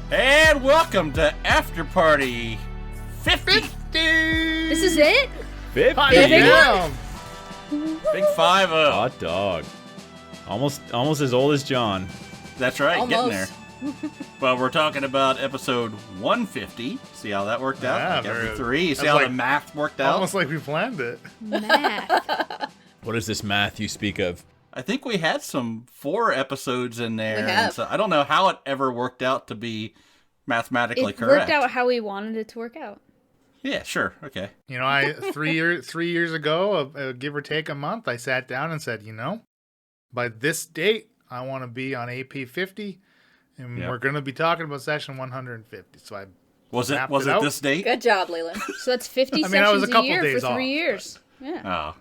And welcome to After Party 50. This is it? 50. Yeah. Big 5-0. Hot dog. Almost as old as John. That's right, Almost. getting there. Well, we're talking about episode 150. See how that worked out? Yeah, Like every very- 3. You see that's how the like- math worked out? Almost like we planned it. Math. What is this math you speak of? I think we had some 4 episodes in there. We have. And so I don't know how it ever worked out to be mathematically It correct. worked out how we wanted it to work out. Yeah, sure. Okay. You know, I 3 years ago, give or take a month, I sat down and said, by this date, I want to be on AP 50, and Yep. we're going to be talking about session 150. So I Was it mapped it out. this date? Good job, Leland. So that's 50 I mean, I was sessions a couple year days for 3 off, years. Yeah. Oh.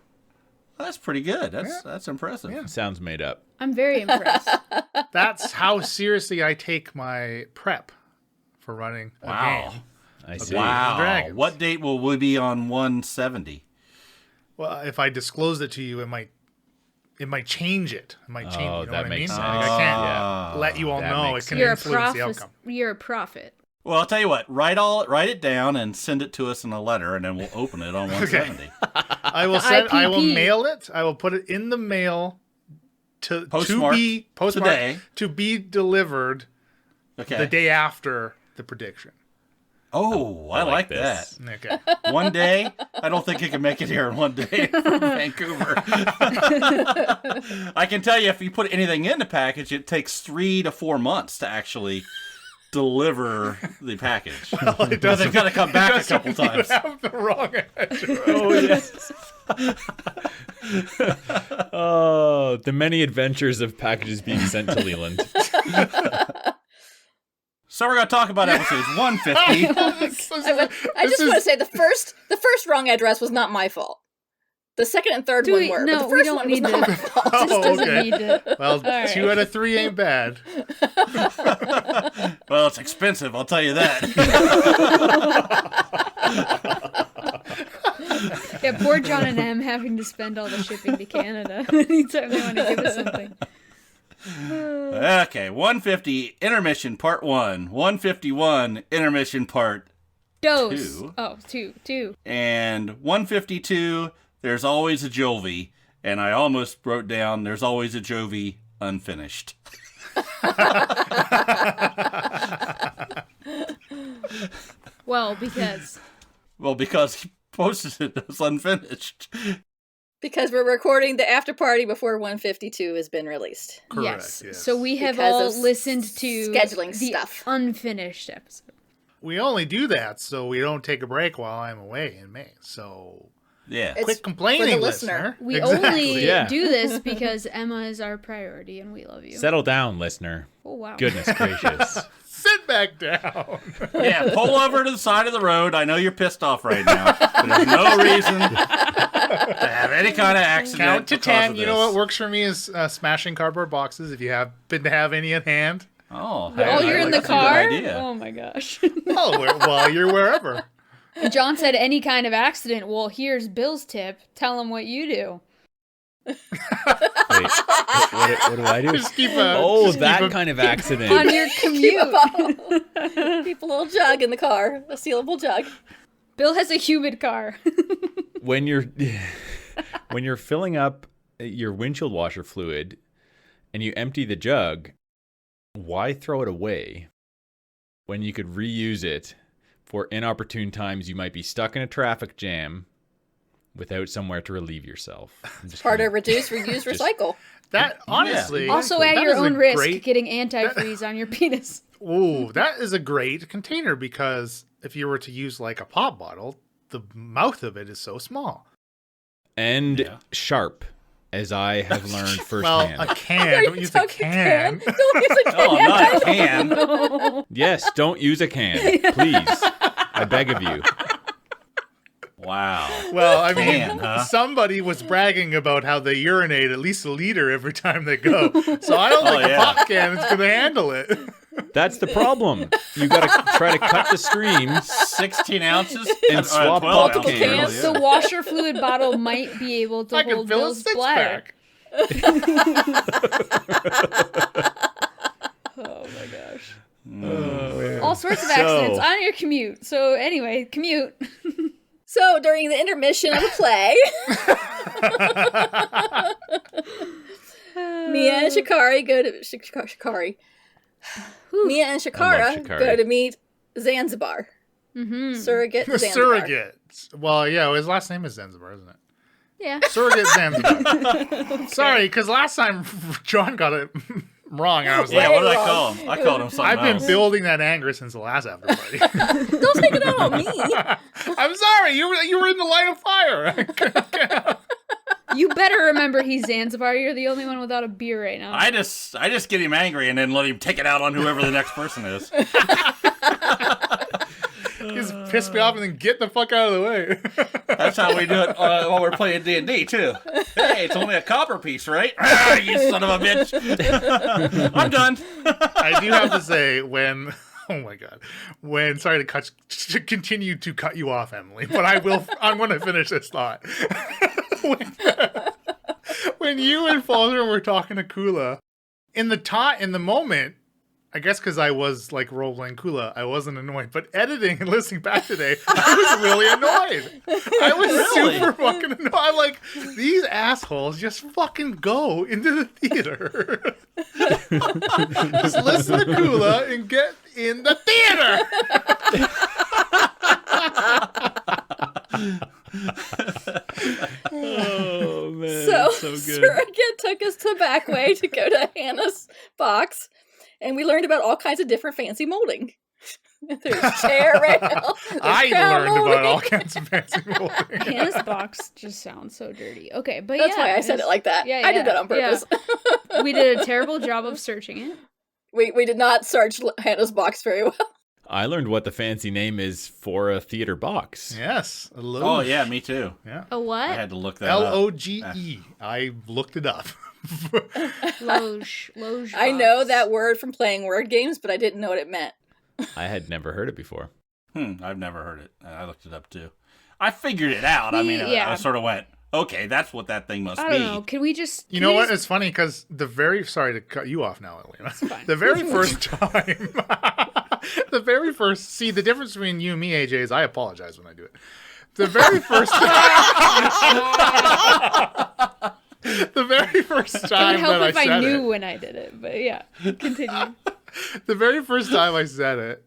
That's pretty good. That's impressive. Yeah. Sounds made up. I'm very impressed. That's how seriously I take my prep for running a Wow. game. I see. Wow. Dragons. What date will we be on 170? Well, if I disclose it to you, it might change it. It might change. Oh, You know that what makes I mean? sense. Like, I can't Yeah. let you all That know. makes It can You're a influence the prophet. outcome. You're a prophet. Well, I'll tell you what. Write it down and send it to us in a letter, and then we'll open it on 170. I will The send. I will IPP. mail it. I will put it in the mail to Postmarked be postmarked today. to be delivered Okay. the day after the prediction. Oh, I like this. that. Okay. One day? I don't think it can make it here in one day from Vancouver. I can tell you, if you put anything in the package, it takes 3 to 4 months to actually deliver the package. It Because they've got to come back a couple You times. have the wrong address. Oh, yes. Oh, the many adventures of packages being sent to Leland. So we're going to talk about episodes 150. I just want to say the first wrong address was not my fault. The second and third one were, no, but the we first don't one was need not to. my fault. Oh, Doesn't okay. need to. Well, right. 2 out of 3 ain't bad. Well, it's expensive, I'll tell you that. Yeah, poor John and Em having to spend all the shipping to Canada anytime they want to give us something. Okay, 150 intermission part 1, 151 intermission part Dose. 2. Oh, two. And 152, there's always a Jovi. And I almost wrote down, there's always a Jovi unfinished. Well, because Well, because he posted it as unfinished. Because we're recording the after party before 152 has been released. Correct. yes. So we have Because all of listened to scheduling the stuff. unfinished episode. We only do that so we don't take a break while I'm away in May. So Yeah. It's quit complaining, for the listener. We Exactly. only Yeah. do this because Emma is our priority and we love you. Settle down, listener. Oh, wow. Goodness gracious. Sit back down. Yeah, pull over to the side of the road. I know you're pissed off right now. But there's no reason to have any kind of accident. Count to because 10. of You know this. what works for me is smashing cardboard boxes. If you happen to have any at hand, Oh, While hey, you're in the that's a good car? idea. Oh my gosh. while you're wherever. John said any kind of accident. Well, here's Bill's tip. Tell him what you do. Wait, what do I do? Just keep a. Oh, just that keep a- kind of accident. On your commute. Keep a little jug in the car, a sealable jug. Bill has a humid car. when you're filling up your windshield washer fluid and you empty the jug, why throw it away when you could reuse it for inopportune times you might be stuck in a traffic jam without somewhere to relieve yourself? Part of reduce, reuse, recycle. That honestly. Also, at that your is a own risk, great- getting antifreeze on your penis. Ooh, that is a great container because if you were to use like a pop bottle, the mouth of it is so small. And Yeah. sharp, as I have learned Well, firsthand. a can. Don't use a can. Don't use a Oh, can. not a can. Yes, don't use a can, please. I beg of you. Wow. Well, I mean, Can, huh? somebody was bragging about how they urinate at least a liter every time they go. So I don't think yeah. a pop can is going to handle it. That's the problem. You got to try to cut the stream 16 ounces? and swap 12 pop ounces. cans. The washer fluid bottle might be able to I can hold fill a Bill's bladder. six-pack. Oh my god. gosh. Oh, All sorts of accidents on your commute. So anyway, commute. So during the intermission of the play, Mia and Shikari go to Shikari. Mia and Shikara Shikari. go to meet Zanzibar. Mm-hmm. Surrogate The Zanzibar. surrogate. Well, yeah, his last name is Zanzibar, isn't it? Yeah. Surrogate Zanzibar. Sorry, because last time John got it wrong. I was Yeah, like, what did I call him? I called him something I've been else. building that anger since the last after party. Don't take it out on me. I'm sorry, you were in the line of fire. You better remember he's Zanzibar. You're the only one without a beer right now. I just get him angry and then let him take it out on whoever the next person is. Just piss me off and then get the fuck out of the way. That's how we do it while we're playing D&D, too. Hey, it's only a copper piece, right? Ah, you son of a bitch. I'm done. I do have to say, when oh my god, sorry to continue to cut you off, Emily, but I'm going to finish this thought. when you and Falzer were talking to Kula, in the moment, I guess because I was like role-playing Kula, I wasn't annoyed. But editing and listening back today, I was really annoyed. I was Really? super fucking annoyed. I'm like, these assholes just fucking go into the theater. Just listen to Kula and get in the theater. Oh man, So, so good. Surrogate took us to the back way to go to Hannah's box, and we learned about all kinds of different fancy molding. There's chair rail. there's I crown learned about all molding. kinds of fancy molding. Hannah's box just sounds so dirty. Okay, but That's yeah. why I said it like that. I did that on purpose. Yeah. We did a terrible job of searching it. We did not search Hannah's box very well. I learned what the fancy name is for a theater box. Yes. A Loge. Oh, yeah, me too. Yeah. A what? I had to look that up. Loge. I looked it up. Loge I know box. that word from playing word games, but I didn't know what it meant. I had never heard it before. I've never heard it. I looked it up, too. I figured it out. I mean, Yeah. I sort of went, okay, that's what that thing must I be. don't know. Can we just? You know what? It's funny because sorry to cut you off now, Elena. fine. The very first time, see, the difference between you and me, AJ, is I apologize when I do it. The very first the very first It time would help that I if I said knew it, when I did it, but yeah, continue. the very first time I said it,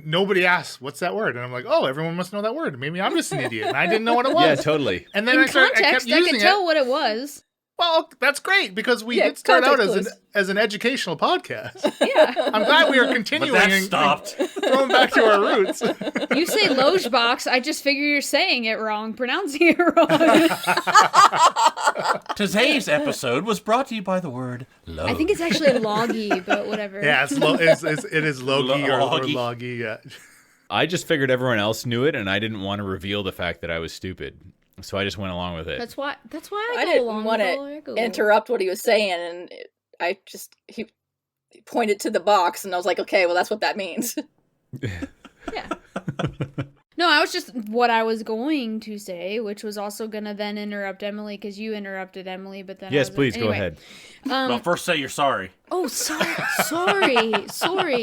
nobody asked, what's that word? And I'm like, oh, everyone must know that word. Maybe I'm just an idiot. And I didn't know what it was. Yeah, totally. And then In I kept context, I using could it. tell what it was. Well, that's great because we Yeah, did start out context as an educational podcast. Yeah. I'm glad we are But continuing that and stopped. going back to our roots. You say loge box, I just figure you're saying it wrong, pronouncing it wrong. Today's episode was brought to you by the word low. I think it's actually logi, but whatever. Yeah, it is Loki or Logi. Logi. Yeah. I just figured everyone else knew it, and I didn't want to reveal the fact that I was stupid, so I just went along with it. That's why I I go didn't along want with all your to Google. interrupt what he was saying, and he pointed to the box, and I was like, okay, well, that's what that means. Yeah. No, I was just what I was going to say, which was also gonna then interrupt Emily because you interrupted Emily, but then Yes, please go ahead. Well, first say you're sorry. Oh, sorry.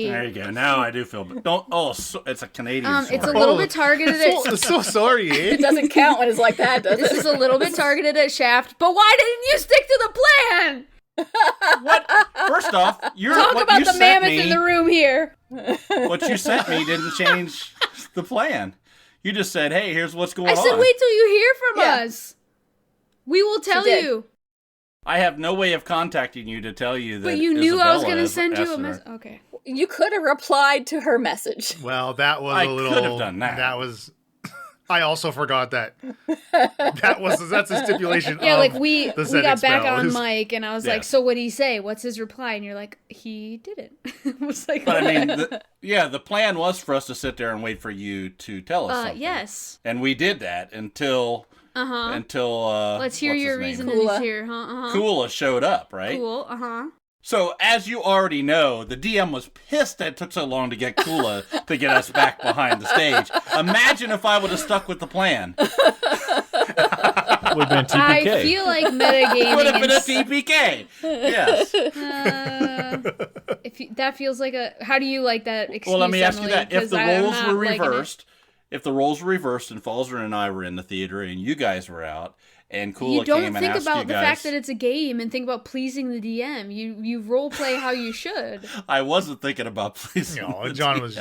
There you go. Now I do feel. Don't. Oh, it's a Canadian. It's a sorry. little bit targeted at. So sorry, eh? It doesn't count when it's like that, does This it? is a little bit targeted at Shaft, but why didn't you stick to the plan? What? First off, Talk what about you the sent mammoth me, in the room here. What you sent me didn't change the plan. You just said, "Hey, here's what's going I on." said, wait till you hear from Yeah. us. We will tell did. you. I have no way of contacting you to tell you that. But you knew I was Isabella going to has send you asked a her. message. Okay. You could have replied to her message. Well, that was I a little. could have done that. That was. I also forgot that. That's a stipulation. Yeah, of like we the got back setting spell. on Is- mic, and I was Yeah. like, so what did he say? What's his reply? And you're like, he didn't. I was like, But I mean, the plan was for us to sit there and wait for you to tell us something. yes. And we did that until. Let's hear what's your his name? reasoning Kula. here, huh? Uh-huh. Kula showed up, right? Cool. Uh-huh. So, as you already know, the DM was pissed that it took so long to get Kula to get us back behind the stage. Imagine if I would have stuck with the plan. Would have been TPK. I feel like metagaming. It would have been a is- TPK. Yes. if that feels like a. How do you like that excuse? Well, let me ask you Emily? that: if 'Cause the I'm roles not were liking it. reversed, and Falzer and I were in the theater, and you guys were out, and Kula You don't came and think asked about you the guys, fact that it's a game and think about pleasing the DM. You role play how you should. I wasn't thinking about pleasing. No, the John DM. was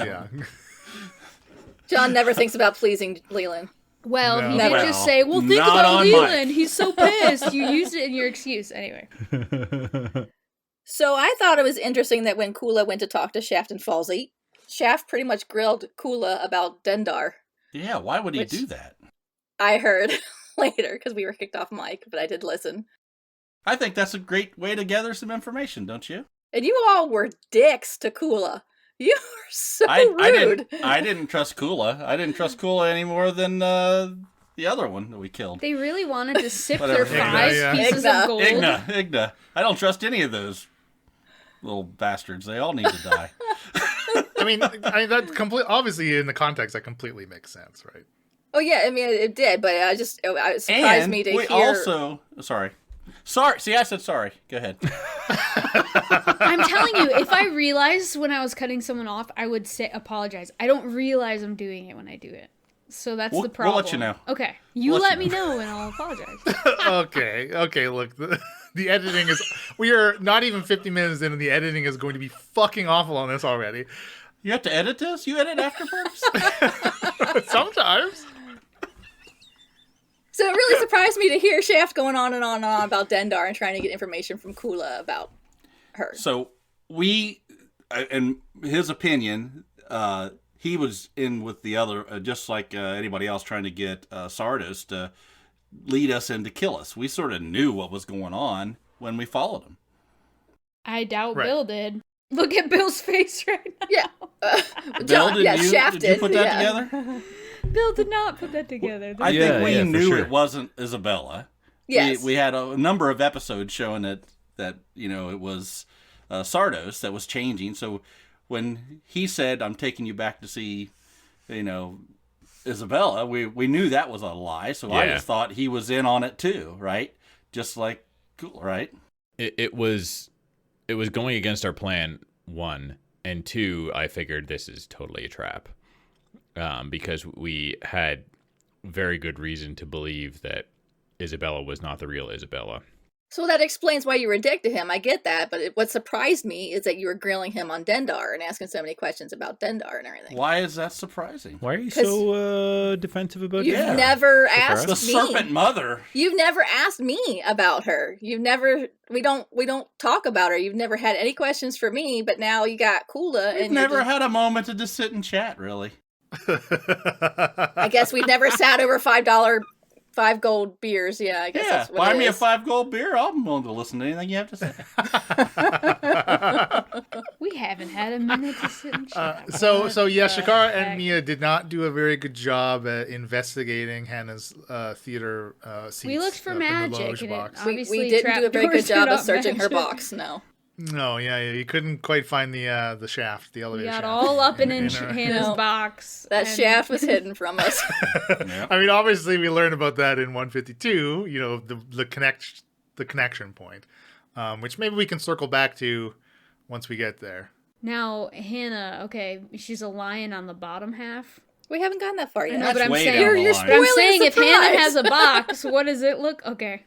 John never thinks about pleasing Leland. Well, No. he did Well, just say, "Well, think not about on Leland. Mike." He's so pissed." You used it in your excuse anyway. So I thought it was interesting that when Kula went to talk to Shaft and Falsey, Shaft pretty much grilled Kula about Dendar. Yeah, why would he Which- do that? I heard later because we were kicked off mic, but I did listen. I think that's a great way to gather some information, don't you? And you all were dicks to Kula. You were so I rude. didn't trust Kula. I didn't trust Kula any more than the other one that we killed. They really wanted to sip Whatever. their 5 Igna, yeah. pieces Igna. of gold. Igna. I don't trust any of those little bastards. They all need to die. I mean, that obviously in the context that completely makes sense, right? Oh yeah, I mean it did, but it surprised And me to we hear. also sorry. See, I said sorry. Go ahead. I'm telling you, if I realized when I was cutting someone off, I would say apologize. I don't realize I'm doing it when I do it. So that's We'll- the we'll problem. let you know. Okay. You We'll let let you me know and I'll apologize. Okay, look, the editing is, we are not even 50 minutes in and the editing is going to be fucking awful on this already. You have to edit this? You edit afterwards? Sometimes. So it really surprised me to hear Shaft going on and on and on about Dendar and trying to get information from Kula about her. So we, in his opinion, he was in with the other, just like anybody else, trying to get Sardos to lead us and to kill us. We sort of knew what was going on when we followed him. I doubt Right. Bill did. Look at Bill's face right now. Yeah. Bill, John, did you put that yeah. together? Bill did not put that together. I Yeah, think we yeah, for knew sure. it wasn't Isabella. Yes. We had a number of episodes showing that it was Sardos that was changing. So when he said, "I'm taking you back to see, Isabella," we knew that was a lie. So I Yeah. just thought he was in on it too, right? Just like, cool, right? It was going against our plan, 1, and 2, I figured this is totally a trap, because we had very good reason to believe that Isabella was not the real Isabella. So that explains why you were a dick to him. I get that, but what surprised me is that you were grilling him on Dendar and asking so many questions about Dendar and everything. Why is that surprising? Why are you so defensive about You've that? never Surprise. asked The me. serpent mother. You've never asked me about her. We don't talk about her. You've never had any questions for me, but now you got Kula We've and you're never just- had a moment to just sit and chat, really. I guess we've never sat over $5 gold beers. Yeah, I guess Yeah, that's what buy it me a is. 5 gold beer. I'm willing to listen to anything you have to say. We haven't had a minute to sit and chat. So yeah, What the Shakara heck? and Mia did not do a very good job at investigating Hannah's theater seats. We looked for up in the magic, loge and it box. obviously We didn't do a very good trapdoors job are of not searching her magic. box. No. No, yeah, you couldn't quite find the shaft, the We elevator got shaft. all up and in her- Hannah's No. box. That and- shaft was hidden from us. Yeah. I mean, obviously, we learned about that in 152. The connection point, which maybe we can circle back to once we get there. Now, Hannah, okay, she's a lion on the bottom half. We haven't gotten that far I yet. know, That's but I'm way saying, down the You're line. but I'm spoiling saying the if Hannah surprise. has a box, what does it look? Okay.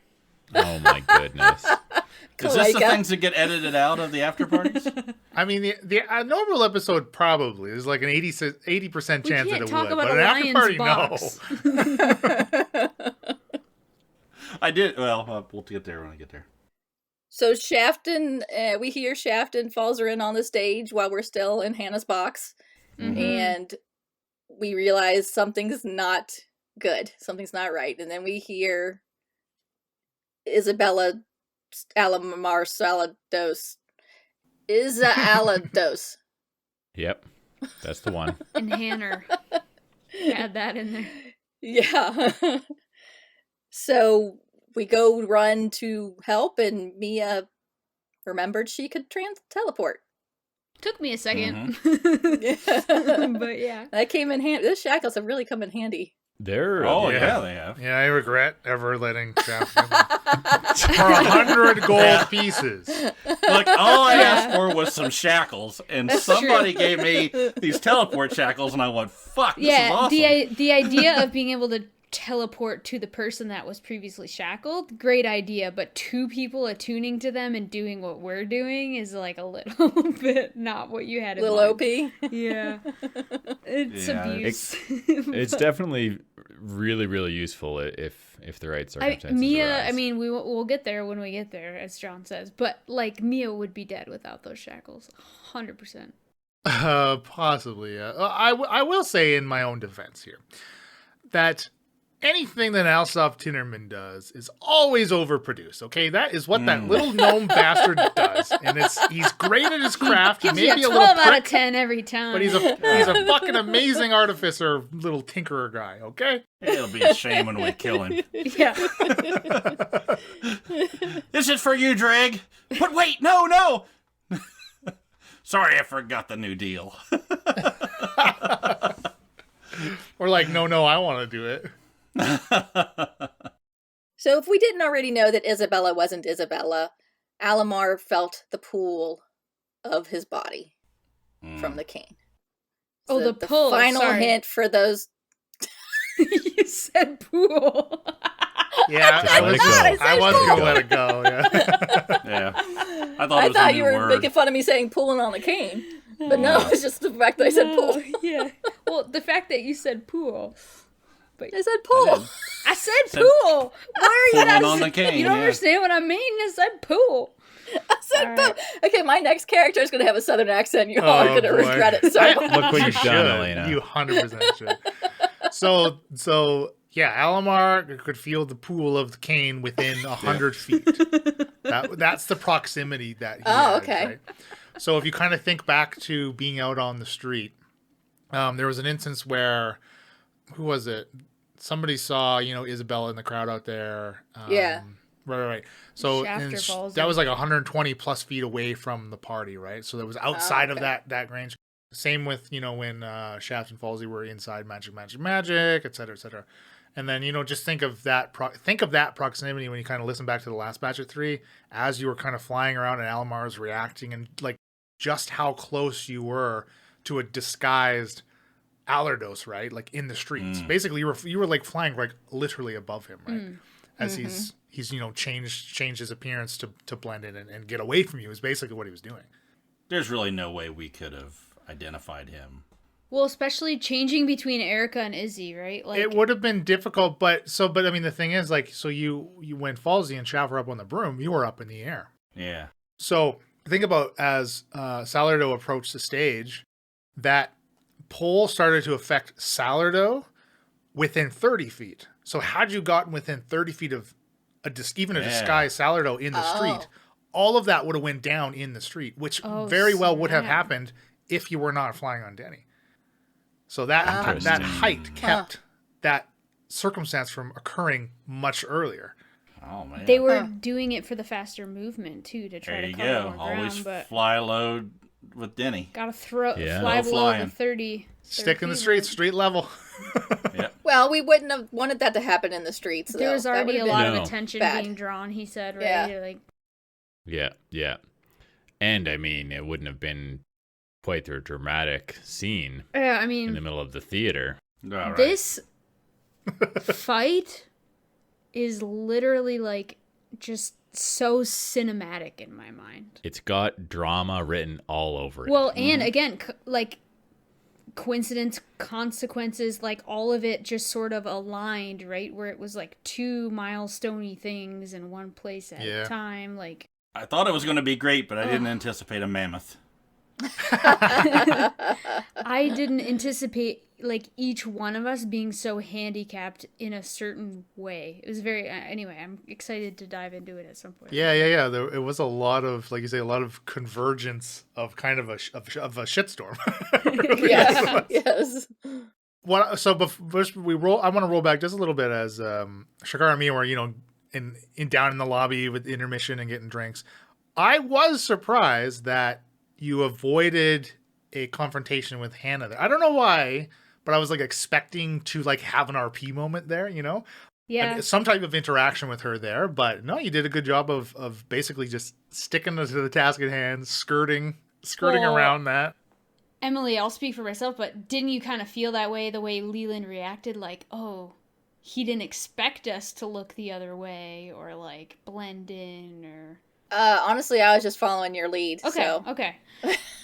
Oh my goodness. Is this the Kalika. things that get edited out of the after parties? I mean, the normal episode probably there's like an 80% We chance that can't it talk would, about but a an after lion's party, box. no. I did. Well, we'll get there when I get there. So we hear Shaft and Falzer in on the stage while we're still in Hannah's box. Mhm. And we realize something's not good. Something's not right. And then we hear Isabella Alamar Salados. Alados. Yep, that's the one. And Hannah. Add that in there. Yeah. So we go run to help, and Mia remembered she could teleport. Took me a second. Mm-hmm. But yeah. That came in handy. Those shackles have really come in handy. They're Oh yeah, they have. Yeah, I regret ever letting Shaft get them. For 100 gold pieces. Look, all I asked for was some shackles, and somebody gave me these teleport shackles, and I went, "Fuck, this is awesome." the idea of being able to teleport to the person that was previously shackled, great idea, but two people attuning to them and doing what we're doing is like a little bit not what you had in Little mind. OP. Yeah. It's abuse. It's definitely really, really useful if the right circumstances Mia, arise. I mean, we'll get there when we get there, as John says, but like Mia would be dead without those shackles, 100%. Possibly, yeah. I will say in my own defense here that anything that Alsop Tinnerman does is always overproduced. Okay, that is what that little gnome bastard does, and he's great at his craft. He Gives may you be a a little 12 out of prick, 10 every time. but he's a fucking amazing artificer, little tinkerer guy. Okay. It'll be a shame when we kill him. Yeah. This is for you, Drag. But wait, no. Sorry, I forgot the new deal. Or like, no, I want to do it. So if we didn't already know that Isabella wasn't Isabella, Alamar felt the pull of his body from the king. Oh, the pull, final sorry. hint for those. You said pool. Yeah, Just I let was, it go. I was Let it gonna go. let it go. Yeah. Yeah. I thought it I was a thought new you were word. making fun of me saying pulling on the cane. But no, it's just the fact that I said pull. Yeah. Well, the fact that you said pool. I said pull. I said pool. Why are you Pulling guys? on the cane, You don't yeah. understand what I mean? I said pool. I said All pull. right. Okay, my next character is going to have a southern accent. You all are going to boy. regret it so much. Look what You you've done, should. Elena. You 100% should. So yeah, Alamar could feel the pool of the cane within 100 feet. That's the proximity that he has, okay. right? So if you kind of think back to being out on the street, there was an instance where, who was it? Somebody saw, Isabella in the crowd out there. Yeah. Right. So Shafter and falls that in. was like 120 plus feet away from the party, right? So that was outside of okay. that range. Same with, when Shaft and Falsey were inside Magic, et cetera, et cetera. And then, just think of that proximity when you kind of listen back to the last batch of 3, as you were kind of flying around and Alamar was reacting, and like just how close you were to a disguised Alardos, right? Like in the streets. Basically, you were like flying like literally above him, right? As he's changed his appearance to blend in and get away from you is basically what he was doing. There's really no way we could have identified him. Well, especially changing between Erica and Izzy, right? Like, It would have been difficult, but I mean the thing is, like, so you when Falsey and Shaft were up on the broom, you were up in the air. Yeah. So think about as Salardo approached the stage, that pole started to affect Salardo within 30 feet. So had you gotten within 30 feet of even a disguised Salardo in the street, all of that would have went down in the street, which very well would have snap. happened if you were not flying on Denny. So that Interesting. height kept that circumstance from occurring much earlier. Oh man. they were doing it for the faster movement too, to try There to you cover go. more Always ground, but fly low with Denny. gotta Yeah. fly No below flying. the 30. Stick in the 30 streets, street level. Yeah. Well, we wouldn't have wanted that to happen in the streets. There though. was That already a would've lot been- of No. attention bad. being drawn, he said, right? Yeah. Like, Yeah. And I mean, it wouldn't have been quite the dramatic scene yeah, I in the mean, middle of the theater. All right. this fight is literally like just so cinematic in my mind. It's got drama written all over it. Well, and again, like coincidence, consequences, like all of it just sort of aligned, right? Where it was like 2 milestoney things in one place at Yeah. a time. Like, I thought it was going to be great, but I didn't anticipate a mammoth. I didn't anticipate like each one of us being so handicapped in a certain way. It was very anyway, I'm excited to dive into it at some point. Yeah. It was a lot of, like you say, a lot of convergence of kind of a shitstorm. Yeah. Yes. First we roll. I want to roll back just a little bit as Shakar and me were, in down in the lobby with intermission and getting drinks. I was surprised that you avoided a confrontation with Hannah there. I don't know why, but I was like expecting to like have an RP moment there, you know? Yeah. And some type of interaction with her there, but no, you did a good job of basically just sticking to the task at hand, skirting Well, around that. Emily, I'll speak for myself, but didn't you kind of feel that way the way Leland reacted? Like, oh, he didn't expect us to look the other way or like blend in or. Honestly, I was just following your lead. Okay, So. okay.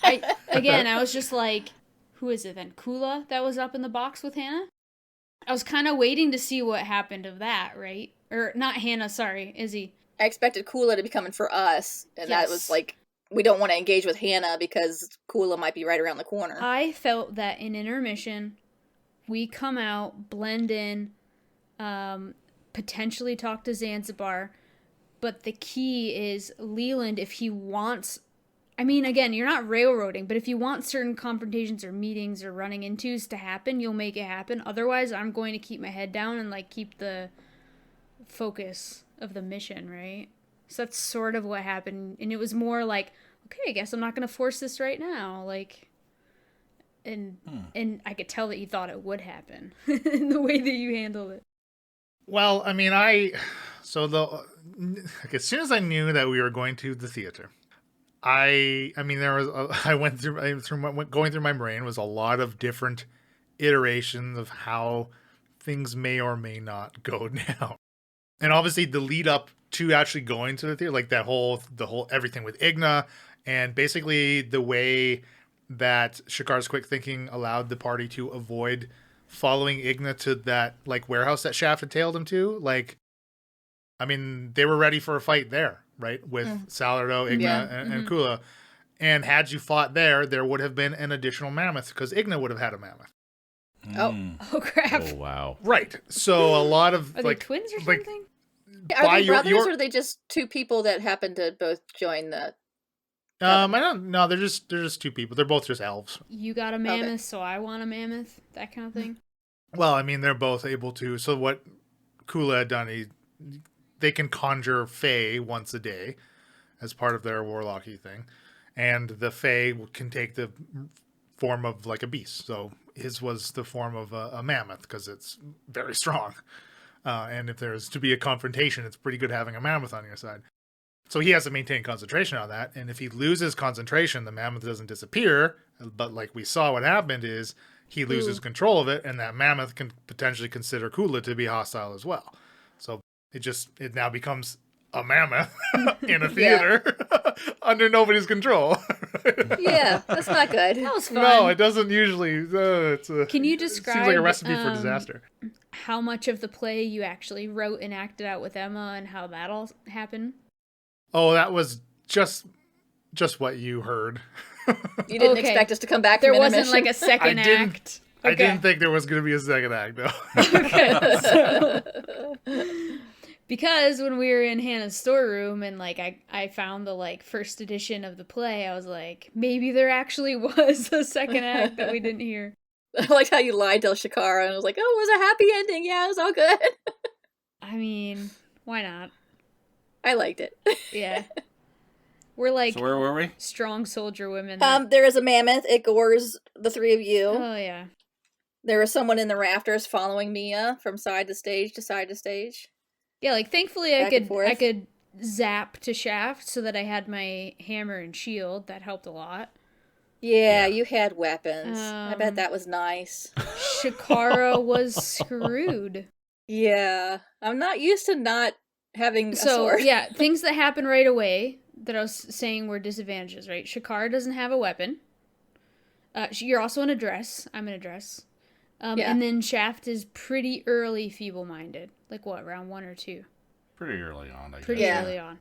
I was just like, who is it then? Kula that was up in the box with Hannah? I was kind of waiting to see what happened of that, right? Or not Hannah, sorry, Izzy. I expected Kula to be coming for us, and that was Yes. like, we don't want to engage with Hannah because Kula might be right around the corner. I felt that in intermission, we come out, blend in, potentially talk to Zanzibar, but the key is Leland, if he wants, I mean, again, you're not railroading, but if you want certain confrontations or meetings or running intos to happen, you'll make it happen. Otherwise, I'm going to keep my head down and like keep the focus of the mission, right? So that's sort of what happened, and it was more like, okay, I guess I'm not going to force this right now, like, and I could tell that you thought it would happen in the way that you handled it. Well, I mean, like, as soon as I knew that we were going to the theater, I mean, I went through going through my brain was a lot of different iterations of how things may or may not go down, and obviously the lead up to actually going to the theater, like the whole everything with Igna, and basically the way that Shakar's quick thinking allowed the party to avoid following Igna to that like warehouse that Shaft had tailed him to. Like, I mean, they were ready for a fight there, right? With Salardo, Igna, Yeah. and Kula. And had you fought there would have been an additional mammoth because Igna would have had a mammoth. Oh. Oh crap! Oh wow. Right. So a lot of Are like they twins or like something? Are by they your- brothers, your- or are they just two people that happen to both join the... I don't know. They're just two people. They're both just elves. You got a mammoth, so I want a mammoth. That kind of thing. Well, I mean, they're both able to. So what Kula had done, they can conjure Fae once a day as part of their warlocky thing, and the Fae can take the form of like a beast. So his was the form of a mammoth because it's very strong. And if there's to be a confrontation, it's pretty good having a mammoth on your side. So he has to maintain concentration on that. And if he loses concentration, the mammoth doesn't disappear. But like we saw, what happened is he loses control of it, and that mammoth can potentially consider Kula to be hostile as well. So it now becomes a mammoth in a theater under nobody's control. Yeah, that's not good. That was fun. No, it doesn't usually. Can you It describe? seems like a recipe for disaster. How much of the play you actually wrote and acted out with Emma, and how that all happened? Oh, that was just what you heard. You didn't Okay. expect us to come back There from wasn't intermission? like a second I didn't- act. I Okay. didn't think there was going to be a second act, though. Because when we were in Hannah's storeroom and like I found the like first edition of the play, I was like, maybe there actually was a second act that we didn't hear. I liked how you lied to Shakara and was like, oh, it was a happy ending. Yeah, it was all good. I mean, why not? I liked it. Yeah. We're like So where were we? strong soldier women. that- There is a mammoth. It gores the three of you. Oh yeah. There was someone in the rafters following Mia from side to stage to side to stage. Yeah, like thankfully Back and forth. I could zap to Shaft so that I had my hammer and shield. That helped a lot. Yeah, you had weapons. I bet Um, that was nice. Shakara was screwed. Yeah, I'm not used to not having a So sword. yeah, things that happen right away that I was saying were disadvantages, right? Shakara doesn't have a weapon. You're also in a dress. I'm in a dress. Yeah. And then Shaft is pretty early feeble-minded. Like what, round 1 or 2? Pretty early on, I guess. Pretty Yeah. early on.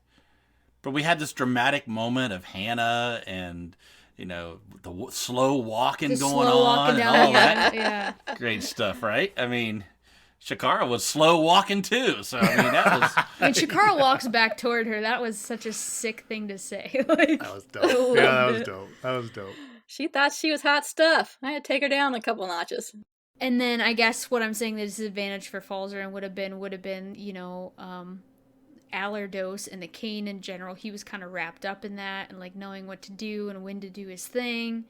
But we had this dramatic moment of Hannah and, you know, the slow walking The going slow on walking and down all the that. aisle, yeah. Great stuff, right? I mean, Shakara was slow walking too. So, I mean, that was... When Shakara walks back toward her, that was such a sick thing to say. Like, That was I dope. Yeah, that loved was it. dope. That was dope. She thought she was hot stuff. I had to take her down a couple notches. And then I guess what I'm saying the disadvantage for Falzarin would have been, you know, Alardos and the cane in general. He was kind of wrapped up in that and like knowing what to do and when to do his thing.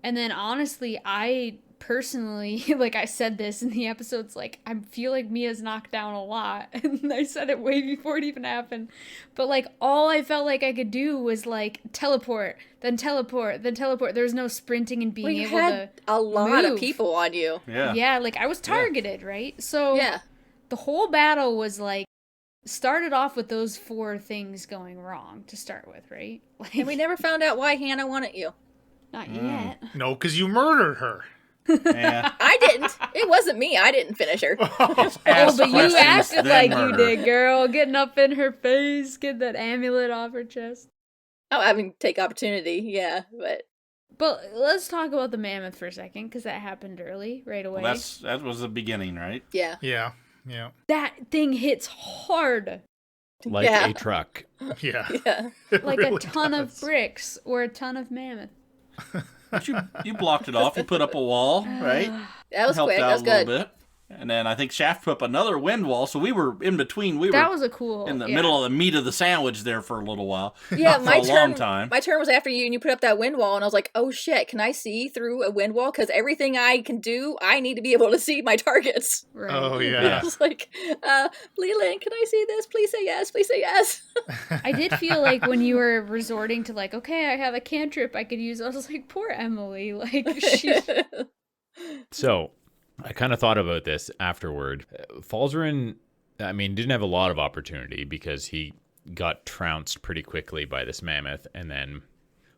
And then honestly, I personally, like I said this in the episodes, like I feel like Mia's knocked down a lot, and I said it way before it even happened. But like all I felt like I could do was like teleport, then teleport, then teleport. There was no sprinting and being Well, you able had to a lot move. of people on you. Yeah. Yeah, like I was targeted, right? So Yeah. the whole battle was like started off with those 4 things going wrong to start with, right? Like And we never found out why Hannah wanted you. not yet. No, because you murdered her. Yeah. I didn't. It wasn't me. I didn't finish her. Oh, Ask but you questions, acted then like you murder. did, girl. Getting up in her face, get that amulet off her chest. Oh, I mean, take opportunity. Yeah, but But let's talk about the mammoth for a second, because that happened early, right away. Well, that was the beginning, right? yeah. Yeah. Yeah. That thing hits hard, Like Yeah. a truck. Yeah. Yeah. It like really a ton of does. bricks or a ton of mammoth. But you blocked it off. You put up a wall, right? That was Helped quick. out That was a little good. bit. And then I think Shaft put up another wind wall, so we were in between. We That were was a cool. in the yeah. middle of the meat of the sandwich there for a little while. Yeah, For my a turn. long time. My turn was after you, and you put up that wind wall, and I was like, "Oh shit! Can I see through a wind wall? Because everything I can do, I need to be able to see my targets." Right. Oh, I yeah. was like, "Leland, can I see this? Please say yes. Please say yes." I did feel like when you were resorting to like, okay, I have a cantrip I could use. I was like, poor Emily. Like she. So, I kind of thought about this afterward. Falzarin, I mean, didn't have a lot of opportunity because he got trounced pretty quickly by this mammoth and then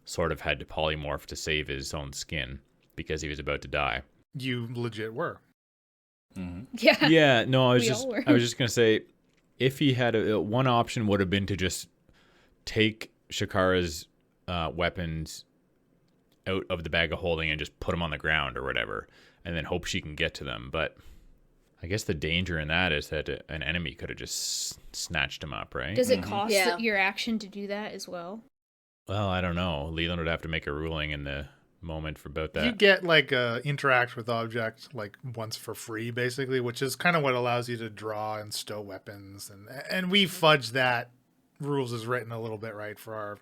sort of had to polymorph to save his own skin because he was about to die. You legit were. Mhm. Yeah. Yeah, no, We all were. I was just going to say if he had one option would have been to just take Shakara's weapons out of the bag of holding and just put them on the ground or whatever, and then hope she can get to them. But I guess the danger in that is that an enemy could have just snatched him up, right? Does it cost Yeah. your action to do that as well? Well, I don't know. Leland would have to make a ruling in the moment about that. You get like interact with object like once for free, basically, which is kind of what allows you to draw and stow weapons, and we fudge that rules as written a little bit, right? For our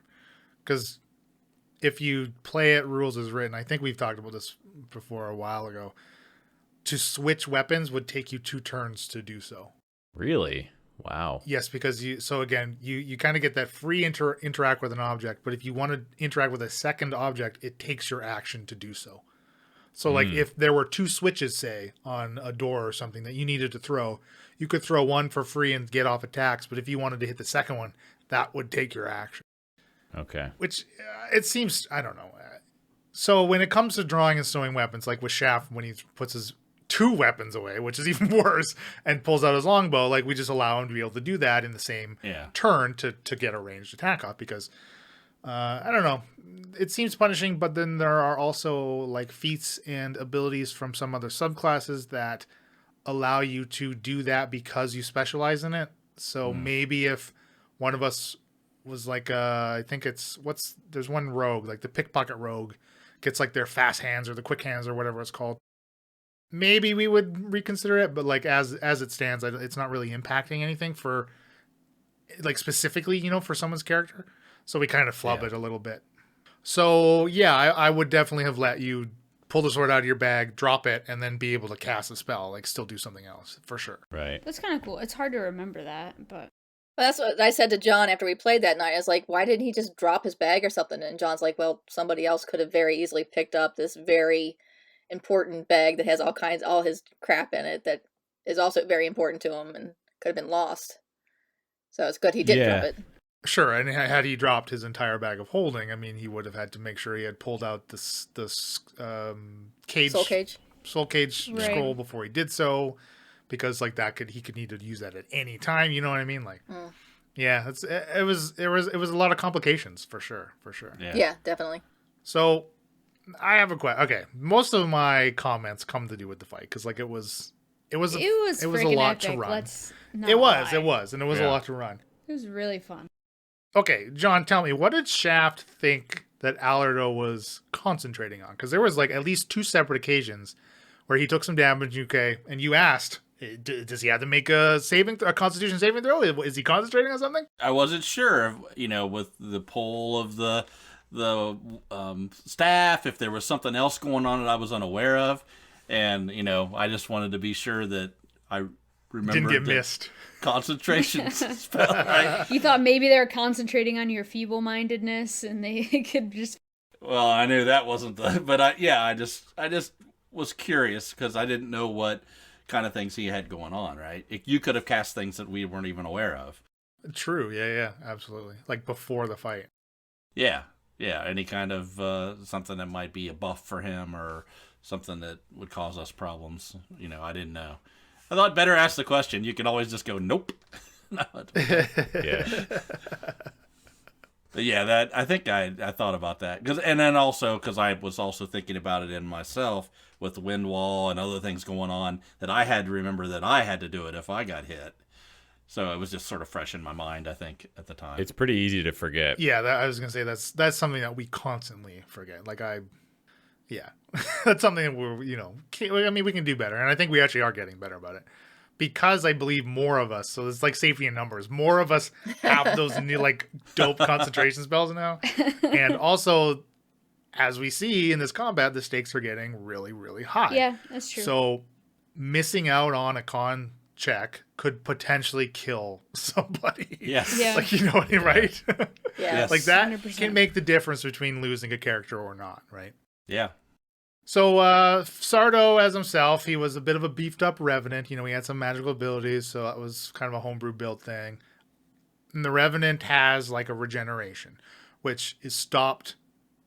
because if you play it rules as written, I think we've talked about this before a while ago. To switch weapons would take you 2 turns to do so. Really? Wow. Yes, because you kind of get that free interact with an object, but if you want to interact with a second object, it takes your action to do so. So like if there were 2 switches, say, on a door or something that you needed to throw, you could throw one for free and get off attacks, but if you wanted to hit the second one, that would take your action. Okay. Which it seems, I don't know. So when it comes to drawing and stowing weapons, like with Shaft, when he puts his 2 weapons away, which is even worse, and pulls out his longbow, like we just allow him to be able to do that in the same turn to get a ranged attack off because I don't know, it seems punishing, but then there are also like feats and abilities from some other subclasses that allow you to do that because you specialize in it. So maybe if one of us was like I think there's one rogue, like the pickpocket rogue gets like their fast hands or the quick hands or whatever it's called, maybe we would reconsider it, but like as it stands, it's not really impacting anything for like specifically, for someone's character. So we kind of flub it a little bit. So yeah, I would definitely have let you pull the sword out of your bag, drop it, and then be able to cast a spell, like still do something else for sure. Right. That's kind of cool. It's hard to remember that, but Well, that's what I said to John after we played that night. I was like, why didn't he just drop his bag or something? And John's like, well, somebody else could have very easily picked up this very important bag that has all his crap in it that is also very important to him and could have been lost. So it's good he did drop it. Sure, and had he dropped his entire bag of holding, I mean, he would have had to make sure he had pulled out this cage, soul cage Right. scroll before he did so, because like he could need to use that at any time. You know what I mean? Like, yeah, it was a lot of complications for sure. Yeah, definitely. So I have a question. Okay, most of my comments come to do with the fight because like it was a freaking lot epic. to run. Let's not It lie. was, and it was a lot to run. It was really fun. Okay, John, tell me, what did Shaft think that Alardo was concentrating on? Because there was like at least 2 separate occasions where he took some damage, and you asked, does he have to make a Constitution saving throw? Is he concentrating on something? I wasn't sure, with the pull of the staff, if there was something else going on that I was unaware of. And, I just wanted to be sure that I remembered Didn't get the missed. concentration spell, right? You thought maybe they were concentrating on your feeble-mindedness and they could just... Well, I knew that wasn't but I just was curious because I didn't know what kind of things he had going on, right? You could have cast things that we weren't even aware of. True. Yeah, absolutely. Like before the fight. Yeah. Any kind of something that might be a buff for him or something that would cause us problems. I didn't know. I thought better ask the question. You can always just go, nope. No, Yeah. But yeah, I think I thought about that and then also because I was also thinking about it in myself with the wind wall and other things going on that I had to remember that I had to do it if I got hit. So it was just sort of fresh in my mind, I think, at the time. It's pretty easy to forget. Yeah, I was gonna say that's something that we constantly forget. That's something that we can do better, and I think we actually are getting better about it. Because I believe more of us, so it's like safety in numbers, more of us have those new, like, dope concentration spells now. And also, as we see in this combat, the stakes are getting really, really high. Yeah, that's true. So missing out on a con check could potentially kill somebody. Yes. Yeah. Like, you know what I mean, right? Yeah. Yes. Like that 100%. can make the difference between losing a character or not, right? Yeah. So Sardo as himself, he was a bit of a beefed up Revenant. He had some magical abilities, so that was kind of a homebrew build thing. And the Revenant has like a regeneration, which is stopped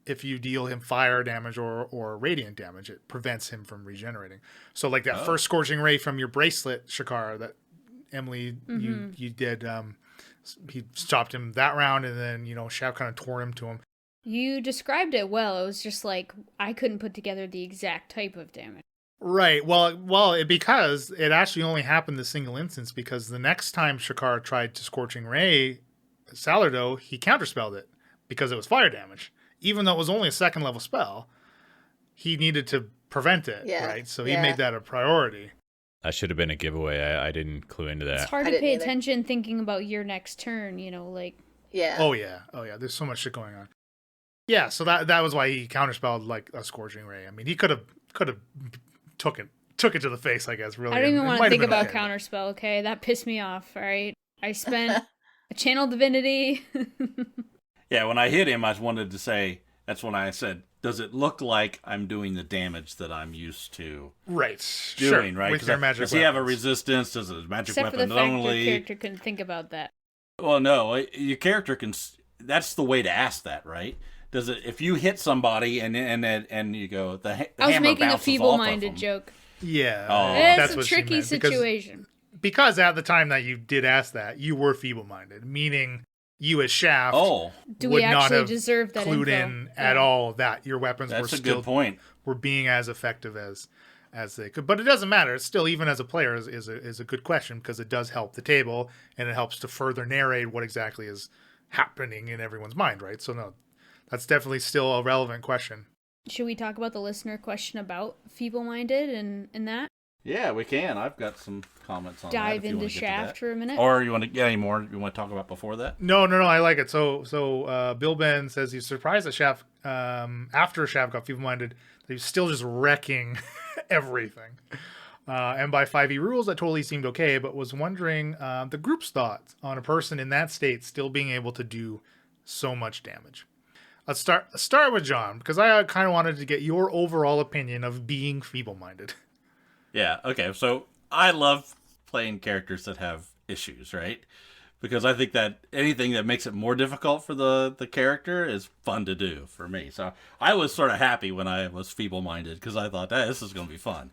if you deal him fire damage or radiant damage. It prevents him from regenerating. So like that first scorching ray from your bracelet, Shakara, that Emily you did, he stopped him that round, and then Shav kind of tore him to him. You described it well. It was just like I couldn't put together the exact type of damage. Right. Well, because it actually only happened the single instance, because the next time Shakar tried to Scorching Ray Salardo, he counterspelled it because it was fire damage. Even though it was only a second level spell, he needed to prevent it, right? So he made that a priority. That should have been a giveaway. I didn't clue into that. It's hard I to didn't pay either. attention thinking about your next turn, like... Yeah. Oh yeah. There's so much shit going on. Yeah, so that was why he counterspelled like a Scorching Ray. I mean, he could have took it to the face, I guess, really. I don't even It want might to have think been about okay. counterspell, okay? That pissed me off, all right? I spent a channel divinity. Yeah, when I hit him, I wanted to say, that's when I said, does it look like I'm doing the damage that I'm used to Right. doing, sure. right? With your magic Does he have a weapons. resistance? Does it magic Except for the weapon fact only? your character couldn't think about that. Well, no, your character can. That's the way to ask that, right? Does it? If you hit somebody and you go, the I was hammer making a bounces off of feeble-minded them. joke. Yeah. Oh. It's a what she tricky meant, situation. Because at the time that you did ask that, you were feeble-minded, meaning you as Shaft Oh, Do would we not actually have deserve that clued info? in at all that your weapons that's were a still good point. were being as effective as they could. But it doesn't matter. It's still, even as a player, is a good question, because it does help the table and it helps to further narrate what exactly is happening in everyone's mind, right? So no, that's definitely still a relevant question. Should we talk about the listener question about feeble-minded and that? Yeah, we can. I've got some comments on that. Dive if you into wanna get to Shaft that. for a minute? Or you want to get any more? You want to talk about before that? No, I like it. So Bill Ben says he's surprised that Shaft, after Shaft got feeble-minded, that he's still just wrecking everything. And by 5e rules, that totally seemed okay, but was wondering the group's thoughts on a person in that state still being able to do so much damage. Let's start with John, because I kind of wanted to get your overall opinion of being feeble-minded. Yeah. Okay. So I love playing characters that have issues, right? Because I think that anything that makes it more difficult for the character is fun to do for me. So I was sort of happy when I was feeble-minded, because I thought, this is going to be fun.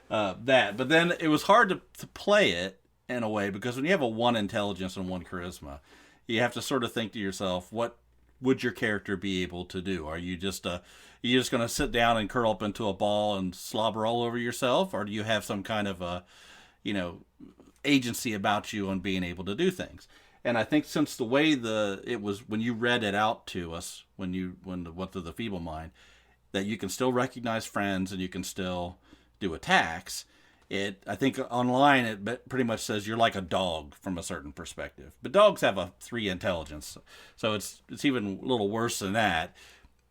But then it was hard to play it in a way, because when you have a 1 intelligence and 1 charisma, you have to sort of think to yourself, what would your character be able to do? Are you just going to sit down and curl up into a ball and slobber all over yourself, or do you have some kind of a, agency about you on being able to do things? And I think since the way it was when you read it out to us, when went through the feeble mind, that you can still recognize friends and you can still do attacks. I think online it pretty much says you're like a dog from a certain perspective, but dogs have a 3 intelligence, so it's even a little worse than that.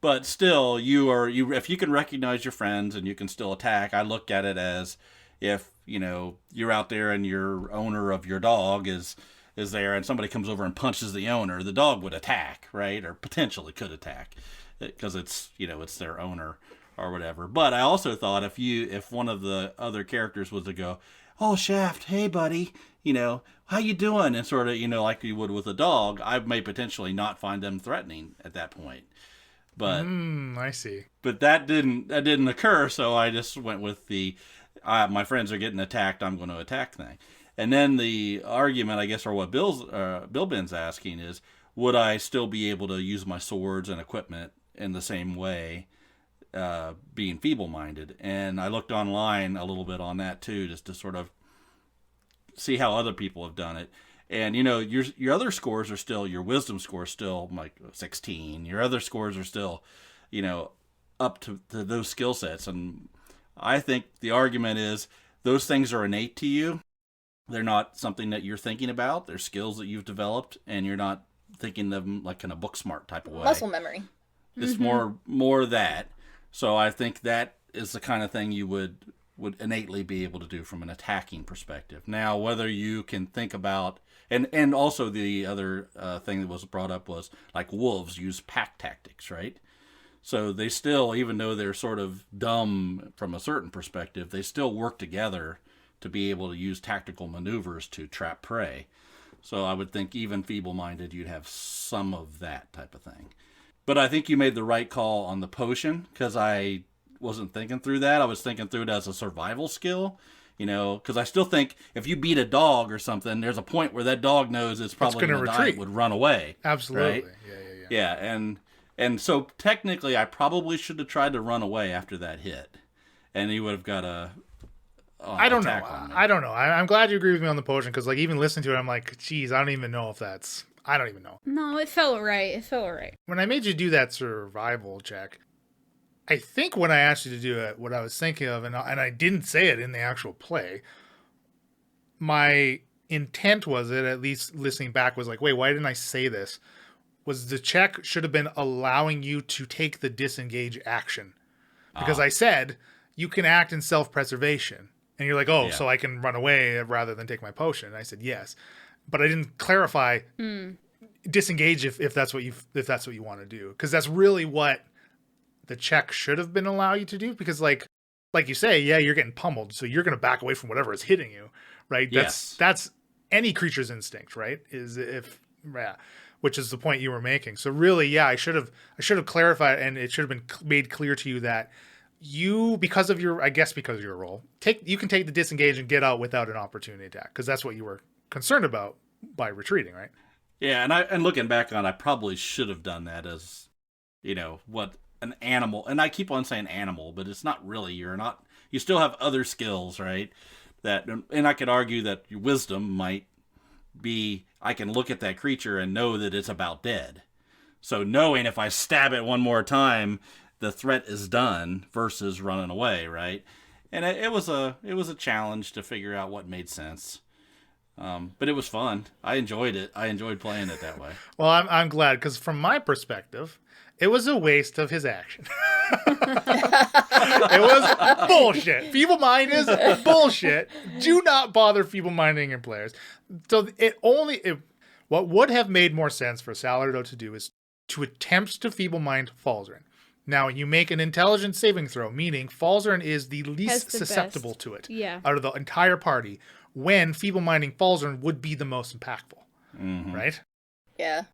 But still, you if you can recognize your friends and you can still attack. I look at it as if you're out there and your owner of your dog is there and somebody comes over and punches the owner, the dog would attack, right? Or potentially could attack because it's it's their owner or whatever. But I also thought if one of the other characters was to go, "Oh, Shaft, hey buddy, how you doing?" and sort of like you would with a dog, I may potentially not find them threatening at that point. But I see. But that didn't occur, so I just went with the my friends are getting attacked, I'm going to attack thing. And then the argument, I guess, or what Bill Ben's asking is, would I still be able to use my swords and equipment in the same way, being feeble-minded? And I looked online a little bit on that too, just to sort of see how other people have done it. And your other scores are still, your wisdom score is still like 16. Your other scores are still, up to those skill sets. And I think the argument is those things are innate to you. They're not something that you're thinking about. They're skills that you've developed, and you're not thinking of them like in a book smart type of way. Muscle memory. It's more that. So I think that is the kind of thing you would innately be able to do from an attacking perspective. Now, whether you can think about, and also the other thing that was brought up was like wolves use pack tactics, right? So they still, even though they're sort of dumb from a certain perspective, they still work together to be able to use tactical maneuvers to trap prey. So I would think even feeble-minded, you'd have some of that type of thing. But I think you made the right call on the potion, because I wasn't thinking through that. I was thinking through it as a survival skill, because I still think if you beat a dog or something, there's a point where that dog knows it's probably going to die, it would run away. Absolutely. Right? Yeah. Yeah, and so technically I probably should have tried to run away after that hit, and he would have got a I don't know. on me. I don't know. I'm glad you agree with me on the potion, because like even listening to it, I'm like, geez, I don't even know if that's. I don't even know. No, it felt right. When I made you do that survival check, I think when I asked you to do it, what I was thinking of, and I didn't say it in the actual play, my intent was it, at least listening back, was like, wait, why didn't I say this? Was the check should have been allowing you to take the disengage action. Because I said, you can act in self-preservation. And you're like, so I can run away rather than take my potion. And I said, yes. But I didn't clarify disengage if that's what you want to do. Because that's really what the check should have been allow you to do. Because like you say, yeah, you're getting pummeled. So you're going to back away from whatever is hitting you. Right? That's any creature's instinct, right? Which is the point you were making. So really, yeah, I should have clarified, and it should have been made clear to you that you, because of your role, you can take the disengage and get out without an opportunity attack, because that's what you were concerned about by retreating, right? Yeah, and looking back on, I probably should have done that as, what an animal, and I keep on saying animal, but it's not really. You still have other skills, right? And I could argue that your wisdom might be, I can look at that creature and know that it's about dead. So knowing if I stab it one more time, the threat is done versus running away, right? And it was a challenge to figure out what made sense. But it was fun. I enjoyed it. I enjoyed playing it that way. Well, I'm glad, because from my perspective, it was a waste of his action. It was bullshit. Feeble mind is bullshit. Do not bother feeble minding your players. So what would have made more sense for Salardo to do is to attempt to feeble mind Falzarin. Now, you make an intelligence saving throw, meaning Falzarin is the least susceptible to it out of the entire party, when feeble-minding Falzarin would be the most impactful, right? Yeah.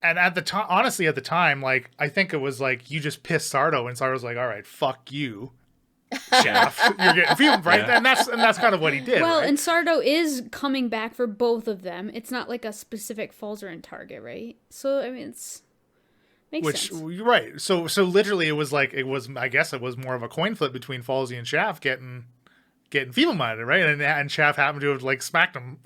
And at the time, honestly, like, I think it was like, you just pissed Sardo, and Sardo's like, all right, fuck you, Shaft. You're getting feeble, right? Yeah. And that's kind of what he did, Well, right? and Sardo is coming back for both of them. It's not like a specific Falzarin target, right? So, I mean, makes sense. Right. So literally, I guess it was more of a coin flip between Falsey and Shaft getting feeble-minded, right? And Shaft happened to have, like, smacked him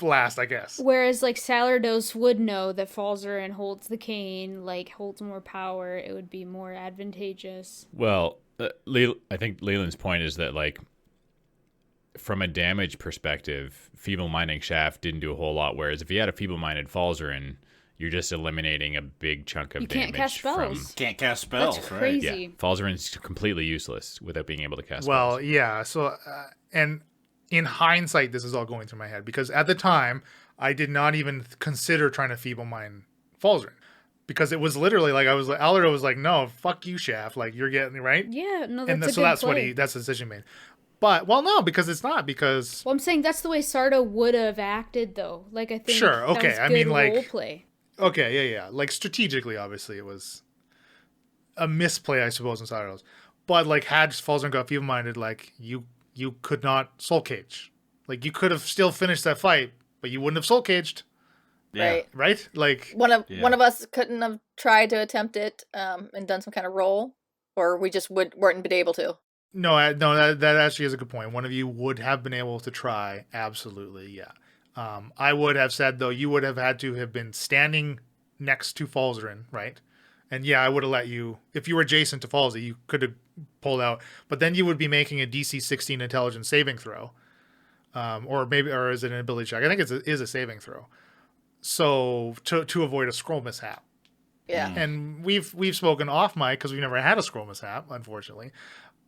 last, I guess. Whereas, like, Salardos would know that Falzarin holds the cane, like, holds more power. It would be more advantageous. Well, I think Leland's point is that, like, from a damage perspective, feeble-minding Shaft didn't do a whole lot, whereas if he had a feeble-minded Falzarin, you're just eliminating a big chunk of You damage can't cast spells. Can't cast spells, That's right? crazy. Yeah, Falzarin's completely useless without being able to cast Well, spells. yeah. So, and in hindsight, this is all going through my head because at the time, I did not even consider trying to feeble mind Falzarin because it was literally like Alderdo was like, no, fuck you, Shaft. Like you're getting right. Yeah, no, that's And a so good that's play. that's the decision made. But well, no, because it's not because Well, I'm saying that's the way Sardo would have acted, though. Like, I think Sure, okay, that I was mean, good like- role play. okay, yeah. Like strategically, obviously, it was a misplay, I suppose, in Sardo's. But like, had Falzarin got feeble minded, like you could not soul cage. Like you could have still finished that fight, but you wouldn't have soul caged, Yeah. Right. right? Like One of Yeah. one of us couldn't have tried to attempt it and done some kind of roll, or we just weren't been able to. no, that actually is a good point. One of you would have been able to try, absolutely, yeah. I would have said though, you would have had to have been standing next to Falzarin, right? And yeah, I would have let you, if you were adjacent to Falzy, you could have pulled out, but then you would be making a DC 16 intelligence saving throw, or is it an ability check? I think it is a saving throw. So to avoid a scroll mishap. Yeah. And we've spoken off mic because we've never had a scroll mishap, unfortunately.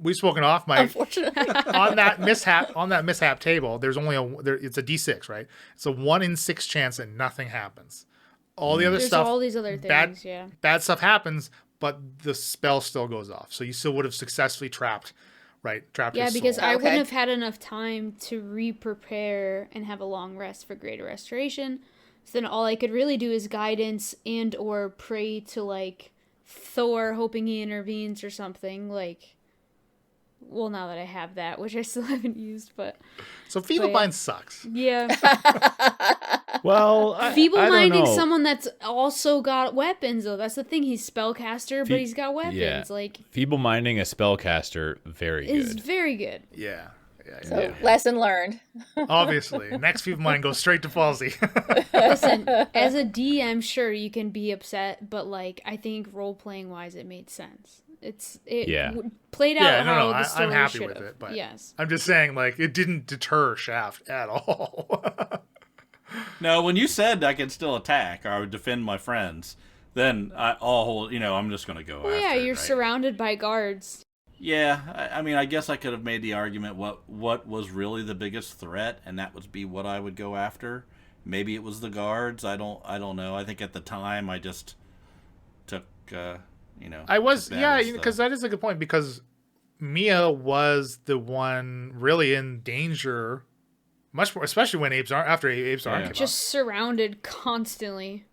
We've spoken off mic Unfortunately. on that mishap table. There's only it's a D6, right? It's a 1 in 6 chance that nothing happens. All the other There's stuff, all these other things, yeah. bad stuff happens, but the spell still goes off. So you still would have successfully trapped Yeah, his because soul. I Okay. wouldn't have had enough time to re-prepare and have a long rest for greater restoration. So then all I could really do is guidance and or pray to, like, Thor, hoping he intervenes or something. Like, well, now that I have that, which I still haven't used, but So feeble but- mind sucks. yeah. Well, I don't Feeble-minding know. someone that's also got weapons, though. That's the thing. He's spellcaster, but he's got weapons. yeah. Like, Feeble-minding a spellcaster, very is good. very good. Yeah. So lesson learned. Obviously, next feeble mind goes straight to Falsey. Listen, as a DM, sure, you can be upset, but, like, I think role-playing wise, it made sense. Yeah. Played out Yeah, how no, the story I'm happy should with have. it, but yes. I'm just saying, like, it didn't deter Shaft at all. No, when you said I could still attack or I would defend my friends, then I'm just going to go Well, after yeah, it, you're right? surrounded by guards. Yeah, I mean, I guess I could have made the argument what was really the biggest threat, and that would be what I would go after. Maybe it was the guards. I don't know. I think at the time I just took I was, took that yeah, as the- because that is a good point, because Mia was the one really in danger, much more, especially when after Apes Aren't came Just surrounded constantly.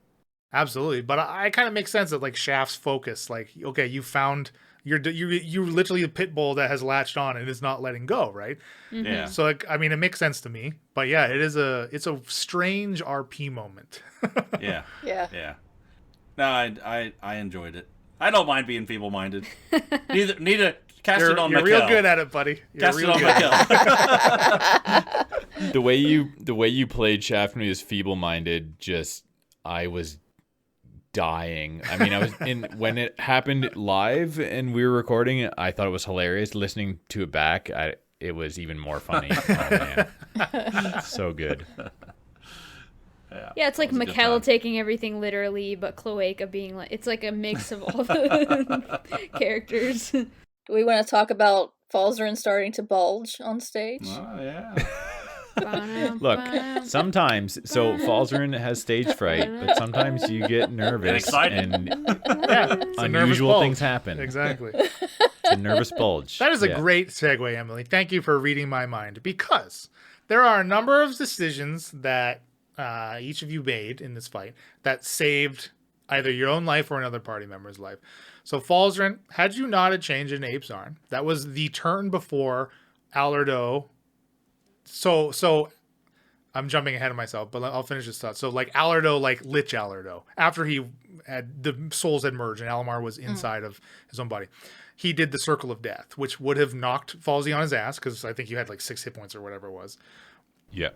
out. Absolutely, but I kind of makes sense that like Shaft's focus, like, okay, you found you're literally a pit bull that has latched on and is not letting go, right? yeah. So like, I mean, it makes sense to me, but yeah, it's a strange RP moment. Yeah. Yeah. Yeah. No, I enjoyed it. I don't mind being feeble-minded. Neither cast it on You're Mikkel. real good at it, buddy. You're Cast it real on good. Mikkel. The way you played Shaft when he was feeble-minded, I was dying. I mean, I was when it happened live and we were recording it, I thought it was hilarious. Listening to it back, it was even more funny. Oh man, so good. Yeah, it's like That was a good Mikkel time. taking everything literally, but Cloaca being like, it's like a mix of all the characters. Do we want to talk about Falzarin starting to bulge on stage? Oh, yeah. Look, sometimes Falzarin has stage fright, but sometimes you get nervous Get excited. and Yeah, it's a nervous unusual bulge. things happen. Exactly. It's a nervous bulge. That is a Yeah. great segue, Emily. Thank you for reading my mind, because there are a number of decisions that each of you made in this fight that saved either your own life or another party member's life. So, Falzarin, had you not a change in Ape's Arn, that was the turn before Alardo. So I'm jumping ahead of myself, but I'll finish this thought. So, like, Alardo, like Lich Alardo, after he had the souls had merged and Alamar was inside of his own body, he did the Circle of Death, which would have knocked Falsey on his ass, because I think you had like 6 hit points or whatever it was. Yeah.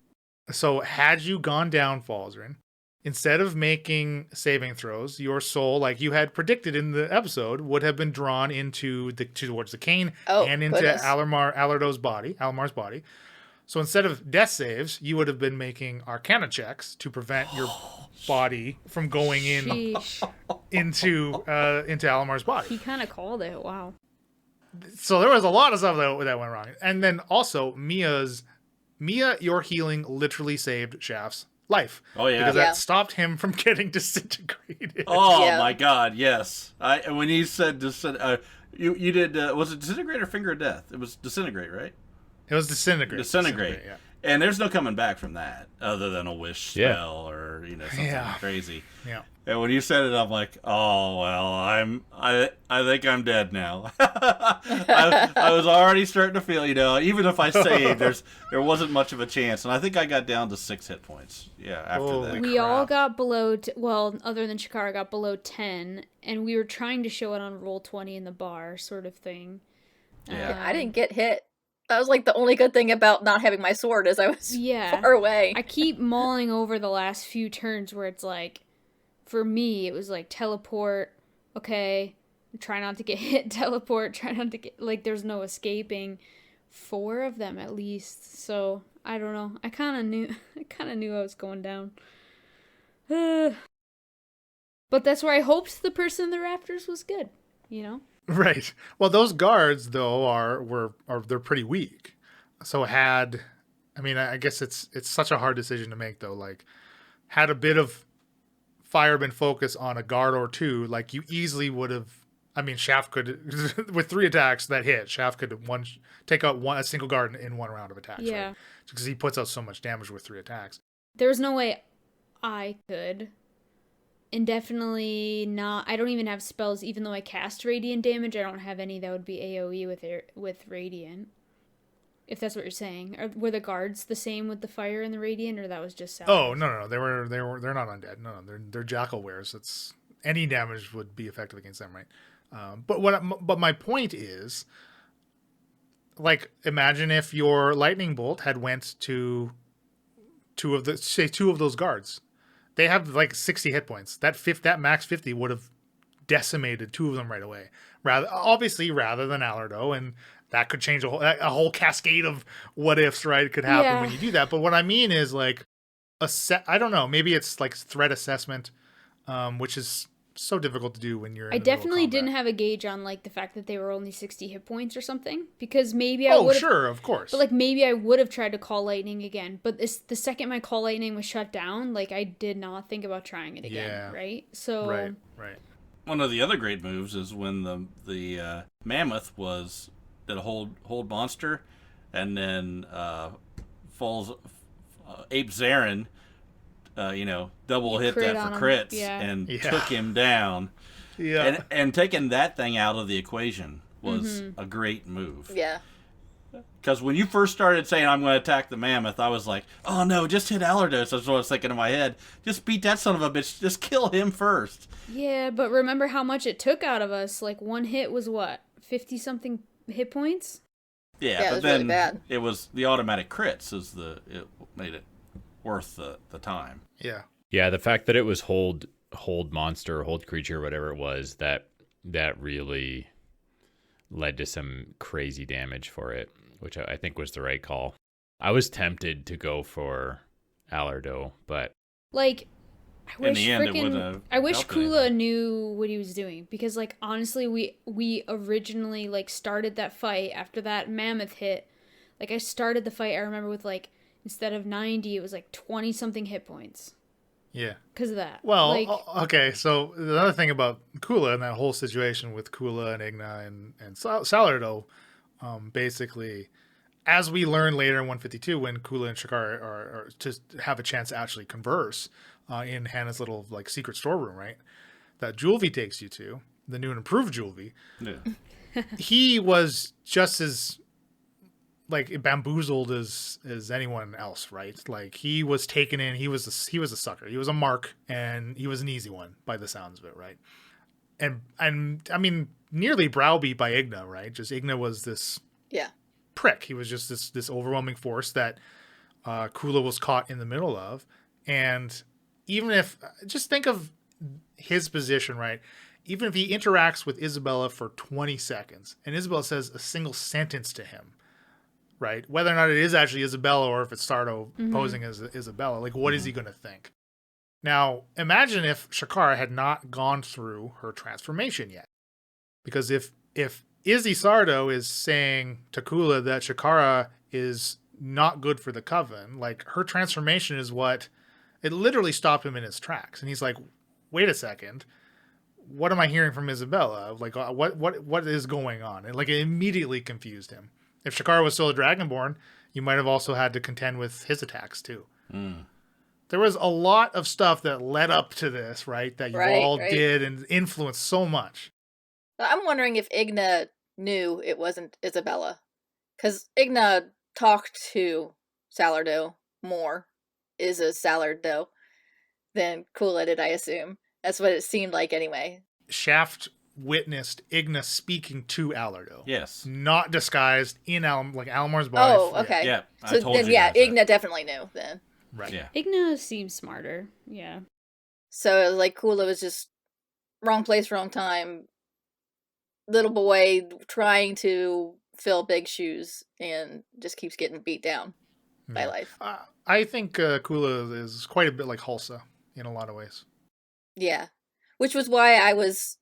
So had you gone down, Falzarin, instead of making saving throws, your soul, like you had predicted in the episode, would have been drawn towards the cane Oh, and into goodness. Alamar's body. So instead of death saves, you would have been making Arcana checks to prevent your body from going Sheesh. into Alamar's body. He kind of called it. Wow. So there was a lot of stuff that went wrong. And then also Mia, your healing literally saved Shaft's life. Oh yeah, Because Yeah. that stopped him from getting disintegrated. Oh Yeah. my God, yes. When you said you did was it disintegrate or finger of death? It was disintegrate, right? It was disintegrate. Disintegrate. Yeah. And there's no coming back from that, other than a wish Yeah. spell or something Yeah. crazy. Yeah. And when you said it, I'm like, oh well, I think I'm dead now. I was already starting to feel, even if I saved, there wasn't much of a chance, and I think I got down to 6 hit points. Yeah, after Holy that. We all crap. got below, other than Shakara, got below 10, and we were trying to show it on Roll20 in the bar, sort of thing. Yeah. I didn't get hit. That was like the only good thing about not having my sword is I was Yeah. far away. I keep mulling over the last few turns where it's like, for me, it was like teleport, okay, try not to get hit, teleport, try not to get, like, there's no escaping. 4 of them at least, so I don't know. I kind of knew I was going down. But that's where I hoped the person in the rafters was good, Right. Well, those guards though they're pretty weak. So I guess it's such a hard decision to make though. Like, had a bit of fire been focused on a guard or two, like you easily would have. I mean, Shaft could with 3 attacks that hit. Shaft could take out a single guard in 1 round of attacks. Yeah. Right? Because he puts out so much damage with 3 attacks. There's no way I could. And definitely not. I don't even have spells, even though I cast radiant damage. I don't have any that would be AoE with radiant. If that's what you're saying, were the guards the same with the fire and the radiant, or that was just Sally? Oh no, they're not undead. No, they're jackal wares. It's any damage would be effective against them, right? But my point is, like, imagine if your lightning bolt had went to two of those guards. They have like 60 hit points. That max 50 would have decimated 2 of them right away. Rather than Alardo, and that could change a whole cascade of what ifs, right? Could happen when you do that. But what I mean is like I don't know. Maybe it's like threat assessment, which is so difficult to do when you're. I definitely didn't have a gauge on like the fact that they were only 60 hit points or something, because maybe I would. Oh, sure, of course. But like maybe I would have tried to call lightning again. But the second my call lightning was shut down, like I did not think about trying it again. Yeah. Right. So. Right. One of the other great moves is when the mammoth did a hold monster, and then falls Ape Zarin, double hit crit that on for him. crits Yeah. and Yeah. took him down. Yeah. And taking that thing out of the equation was a great move. Yeah. Because when you first started saying, I'm going to attack the mammoth, I was like, oh no, just hit Alardos. That's what I was thinking in my head. Just beat that son of a bitch. Just kill him first. Yeah, but remember how much it took out of us? Like, 1 hit was what? 50-something hit points? Yeah, Yeah, it but was then really bad. it was the automatic crits it made it worth the time. Yeah. Yeah, the fact that it was hold monster, hold creature, whatever it was, that really led to some crazy damage for it, which I think was the right call. I was tempted to go for Alardo, but Like, I In wish the end, it wouldn't have I wish helped Kula anything. knew what he was doing, because like honestly, we originally like started that fight after that mammoth hit. Like I started the fight, I remember, with like instead of 90, it was like 20 something hit points Yeah. because of that. Well, like, okay. So another thing about Kula and that whole situation with Kula and Igna and Salardo, basically, as we learn later in 152, when Kula and Shakar are to have a chance to actually converse in Hannah's little like secret storeroom, right? That Julvi takes you to, the new and improved Julvi. Yeah. He was just as like bamboozled as anyone else, right? Like he was taken in. He was a sucker. He was a mark, and he was an easy one by the sounds of it, right? And I mean, nearly browbeat by Igna, right? Just Igna was this Yeah. prick. He was just this overwhelming force that Kula was caught in the middle of. And even if, just think of his position, right? Even if he interacts with Isabella for 20 seconds and Isabella says a single sentence to him, right? Whether or not it is actually Isabella or if it's Sardo posing as Isabella, like what is he going to think? Now, imagine if Shakara had not gone through her transformation yet. Because if Izzy Sardo is saying to Kula that Shakara is not good for the Coven, like her transformation is what it literally stopped him in his tracks. And he's like, wait a second, what am I hearing from Isabella? Like, what is going on? And like, it immediately confused him. If Shakara was still a Dragonborn, you might have also had to contend with his attacks too. There was a lot of stuff that led up to this, right? That you all did and influenced so much. I'm wondering if Igna knew it wasn't Isabella. Because Igna talked to Salardo more, is a Salardo, than Kula did, I assume. That's what it seemed like anyway. Shaft witnessed Igna speaking to Alardo. Yes. Not disguised in Alamar's body. Oh, okay. Yeah, I So told then, you yeah, guys that. Igna definitely knew then. Right. Yeah. Igna seems smarter. Yeah. So it was like Kula was just wrong place, wrong time. Little boy trying to fill big shoes and just keeps getting beat down by life. I think Kula is quite a bit like Hulsa in a lot of ways. Yeah. Which was why I was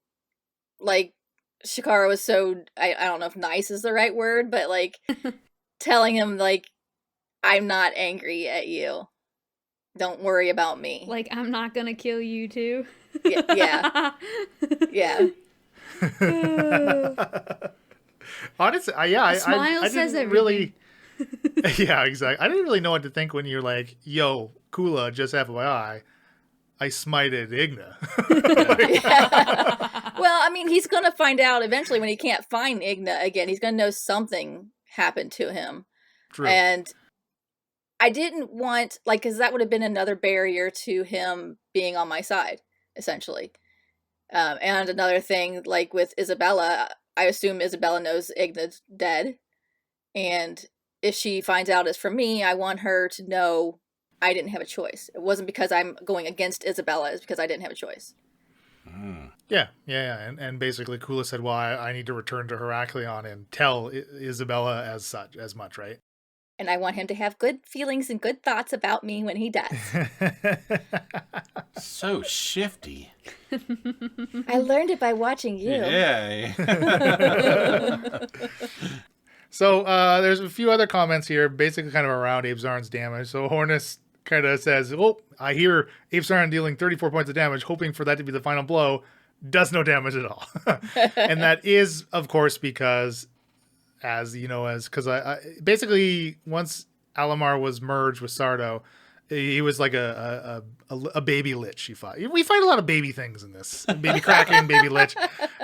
like, Shakara was so, I don't know if nice is the right word, but like telling him like, I'm not angry at you. Don't worry about me. Like, I'm not gonna kill you too. Yeah. Yeah. Honestly, I Smile I says didn't everything. really. Yeah, exactly. I didn't really know what to think when you're like, "Yo, Kula, just FYI, I smited Igna." Well, I mean, he's gonna find out eventually when he can't find Igna again. He's gonna know something happened to him. True. And I didn't want, like, because that would have been another barrier to him being on my side, essentially. And another thing, like with Isabella, I assume Isabella knows Igna's dead. And if she finds out it's from me, I want her to know I didn't have a choice. It wasn't because I'm going against Isabella, it's because I didn't have a choice. Yeah. And basically, Kula said, "Well, I need to return to Heraklion and tell Isabella as much, right?" And I want him to have good feelings and good thoughts about me when he dies. So shifty. I learned it by watching you. Yeah. So there's a few other comments here, basically kind of around Abe Zarn's damage. So Hornus kind of says, "Oh, I hear Abe Zarn dealing 34 points of damage, hoping for that to be the final blow. Does no damage at all." And that is, of course, because, because I basically once Alamar was merged with Sardo, he was like a baby lich. We fight a lot of baby things in this. Baby Kraken, baby lich.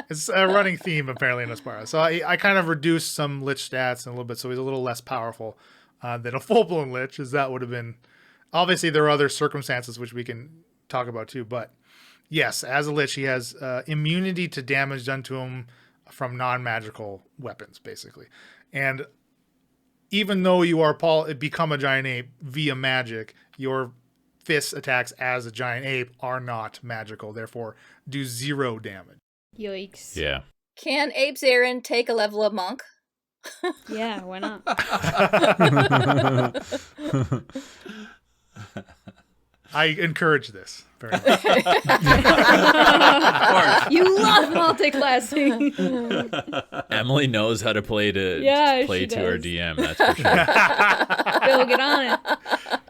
It's a running theme apparently in Aspara. So I kind of reduced some lich stats a little bit, so he's a little less powerful than a full-blown lich, as that would have been. Obviously, there are other circumstances which we can talk about too, but yes, as a lich, he has immunity to damage done to him from non-magical weapons, basically. And even though you are become a giant ape via magic, your fist attacks as a giant ape are not magical, therefore do 0 damage. Yikes. Yeah. Can Abe Zarin take a level of monk? Yeah, why not? I encourage this very much. You love multiclassing. Emily knows how to play to Yeah, play she to her does. DM. That's for sure. Bill, get on it.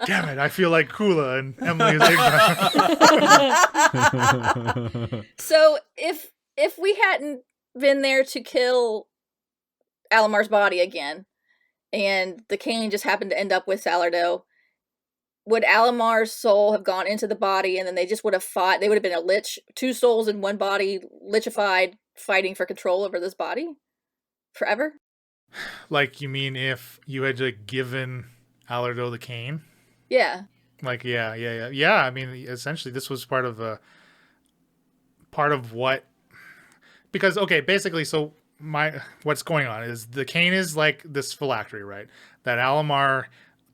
Damn it, I feel like Kula and Emily is ignorant. So if we hadn't been there to kill Alamar's body again, and the cane just happened to end up with Salardo, would Alamar's soul have gone into the body and then they just would have fought? They would have been a lich, 2 souls in one body, lichified, fighting for control over this body forever? Like, you mean if you had given Alardo the cane? Yeah. Like, yeah. I mean, essentially, this was part of what, because okay, basically, so what's going on is the cane is like this phylactery, right? That Alamar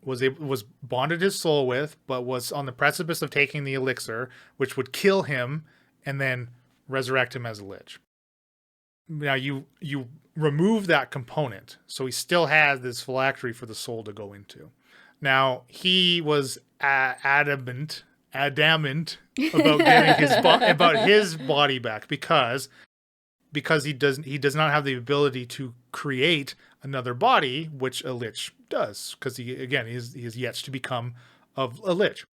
was bonded his soul with, but was on the precipice of taking the elixir, which would kill him and then resurrect him as a lich. Now you remove that component, so he still has this phylactery for the soul to go into. Now he was adamant about getting his body back because he does not have the ability to create another body, which a lich does, because he is yet to become of a lich.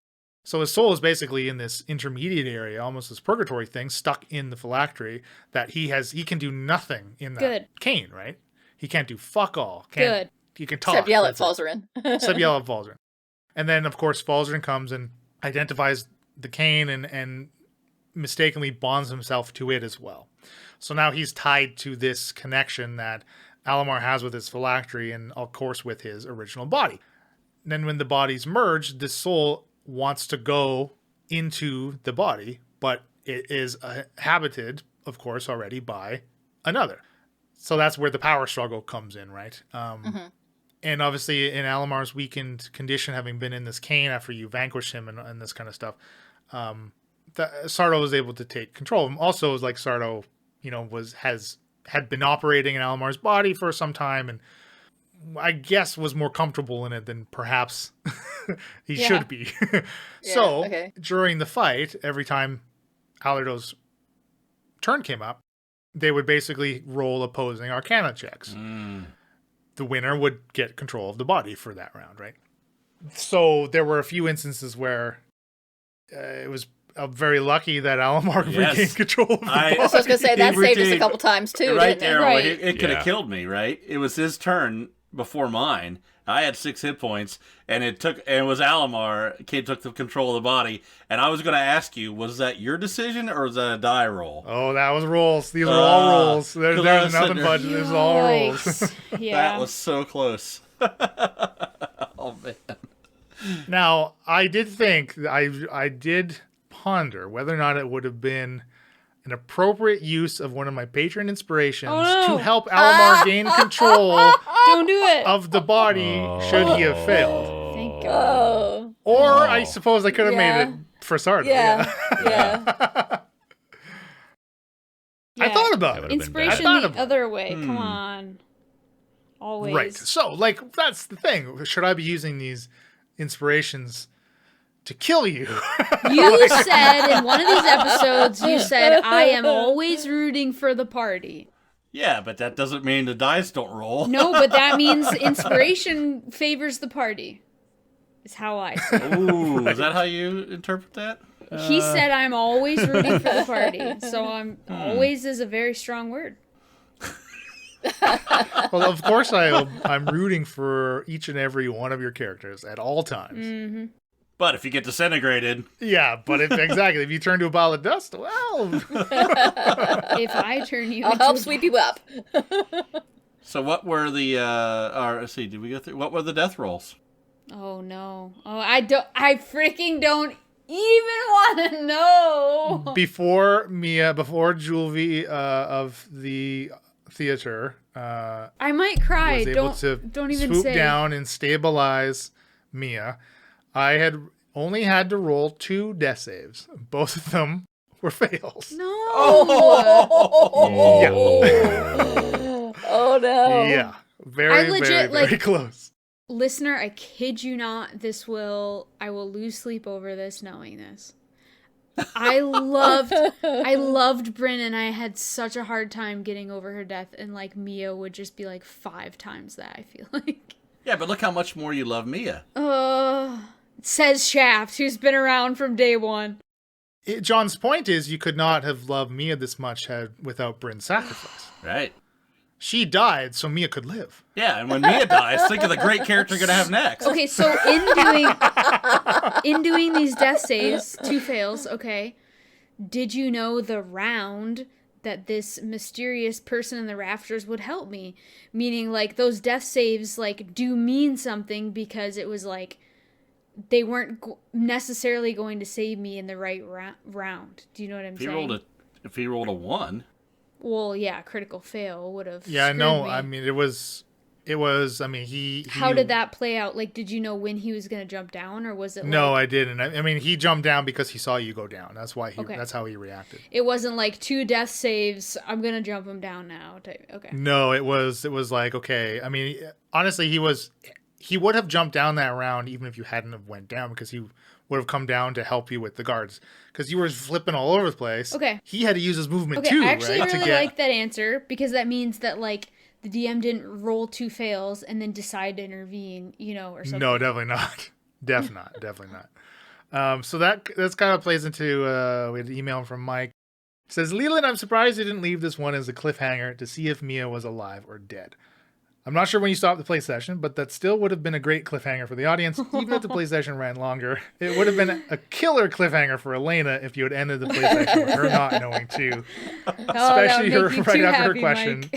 So his soul is basically in this intermediate area, almost this purgatory thing, stuck in the phylactery that he can do nothing in that cane, right? He can't do fuck all. He can talk. Except yell at Falzarin. Except yell at Falzarin. And then, of course, Falzarin comes and identifies the cane and mistakenly bonds himself to it as well. So now he's tied to this connection that Alamar has with his phylactery and, of course, with his original body. And then when the bodies merge, the soul wants to go into the body, but it is habited, of course, already by another. So that's where the power struggle comes in, right? And obviously in Alamar's weakened condition, having been in this cane after you vanquish him and this kind of stuff, Sardo was able to take control of him. Also, it was like Sardo, had been operating in Alamar's body for some time, and I guess was more comfortable in it than perhaps he should be. During the fight, every time Alardo's turn came up, they would basically roll opposing Arcana checks. The winner would get control of the body for that round, right? So there were a few instances where it was very lucky that Alamar regained control of the body. I was going to say, that saved us a couple times too, right didn't there, it? it could have killed me, right? It was his turn before mine. I had 6 hit points, and it was Alamar. Kid took the control of the body, and I was going to ask you, was that your decision or was that a die roll? Oh, that was rolls. These are all rolls. There's nothing but there's all rolls. That was so close. Oh man. Now I did think I did ponder whether or not it would have been an appropriate use of one of my patron inspirations to help Alamar gain control Don't do it. of the body should he have failed. Thank God. Or I suppose I could have made it for Sardo. Yeah. I thought about it. Inspiration the other way. Come on. Always. Right. So, that's the thing. Should I be using these inspirations to kill you? You said in one of these episodes, I am always rooting for the party. Yeah, but that doesn't mean the dice don't roll. No, but that means inspiration favors the party. Is how I see it. Ooh, is that how you interpret that? He said I'm always rooting for the party. So always is a very strong word. Well, of course I'm rooting for each and every one of your characters at all times. Mm-hmm. But if you get disintegrated... Yeah, but if you turn to a pile of dust, well... If I turn you I'll help sweep you up. So what were the... let's see, did we go through... What were the death rolls? Oh, no. Oh, I freaking don't even want to know. Before Julvi of the theater... I might cry. Was able don't even swoop say. down and stabilize Mia. I had only had to roll 2 death saves. Both of them were fails. No. Oh, Yeah. Oh no. Yeah. Very close. Listener, I kid you not, I will lose sleep over this knowing this. I loved Bryn, and I had such a hard time getting over her death, and Mia would just be 5 times that, I feel like. Yeah, but look how much more you love Mia. Says Shaft, who's been around from day one. John's point is you could not have loved Mia this much without Bryn's sacrifice. Right. She died so Mia could live. Yeah, and when Mia dies, think of the great character you're going to have next. Okay, so in doing these death saves, 2 fails, okay, did you know the round that this mysterious person in the rafters would help me? Meaning, those death saves, do mean something because it was, they weren't necessarily going to save me in the right round. Do you know what I'm saying? If he rolled a 1... Well, yeah, critical fail would have. Yeah, screwed no, me. I mean, it was It was, I mean, he How did that play out? Like, did you know when he was going to jump down, or was it No, like... I didn't. I mean, he jumped down because he saw you go down. That's why Okay. that's how he reacted. It wasn't like 2 death saves, I'm going to jump him down now type. Okay. No, it was like, okay. I mean, honestly, he would have jumped down that round even if you hadn't have went down, because he would have come down to help you with the guards, because you were flipping all over the place. Okay. He had to use his movement Okay, too, I actually right? really like that answer, because that means that, like, the DM didn't roll 2 fails and then decide to intervene, you know, or something. No, definitely not. Definitely not. So that's kind of plays into we had an email from Mike. It says, Leland, I'm surprised you didn't leave this one as a cliffhanger to see if Mia was alive or dead. I'm not sure when you stopped the play session, but that still would have been a great cliffhanger for the audience, even if the play session ran longer. It would have been a killer cliffhanger for Elena if you had ended the play session with her not knowing too. Especially right after her question.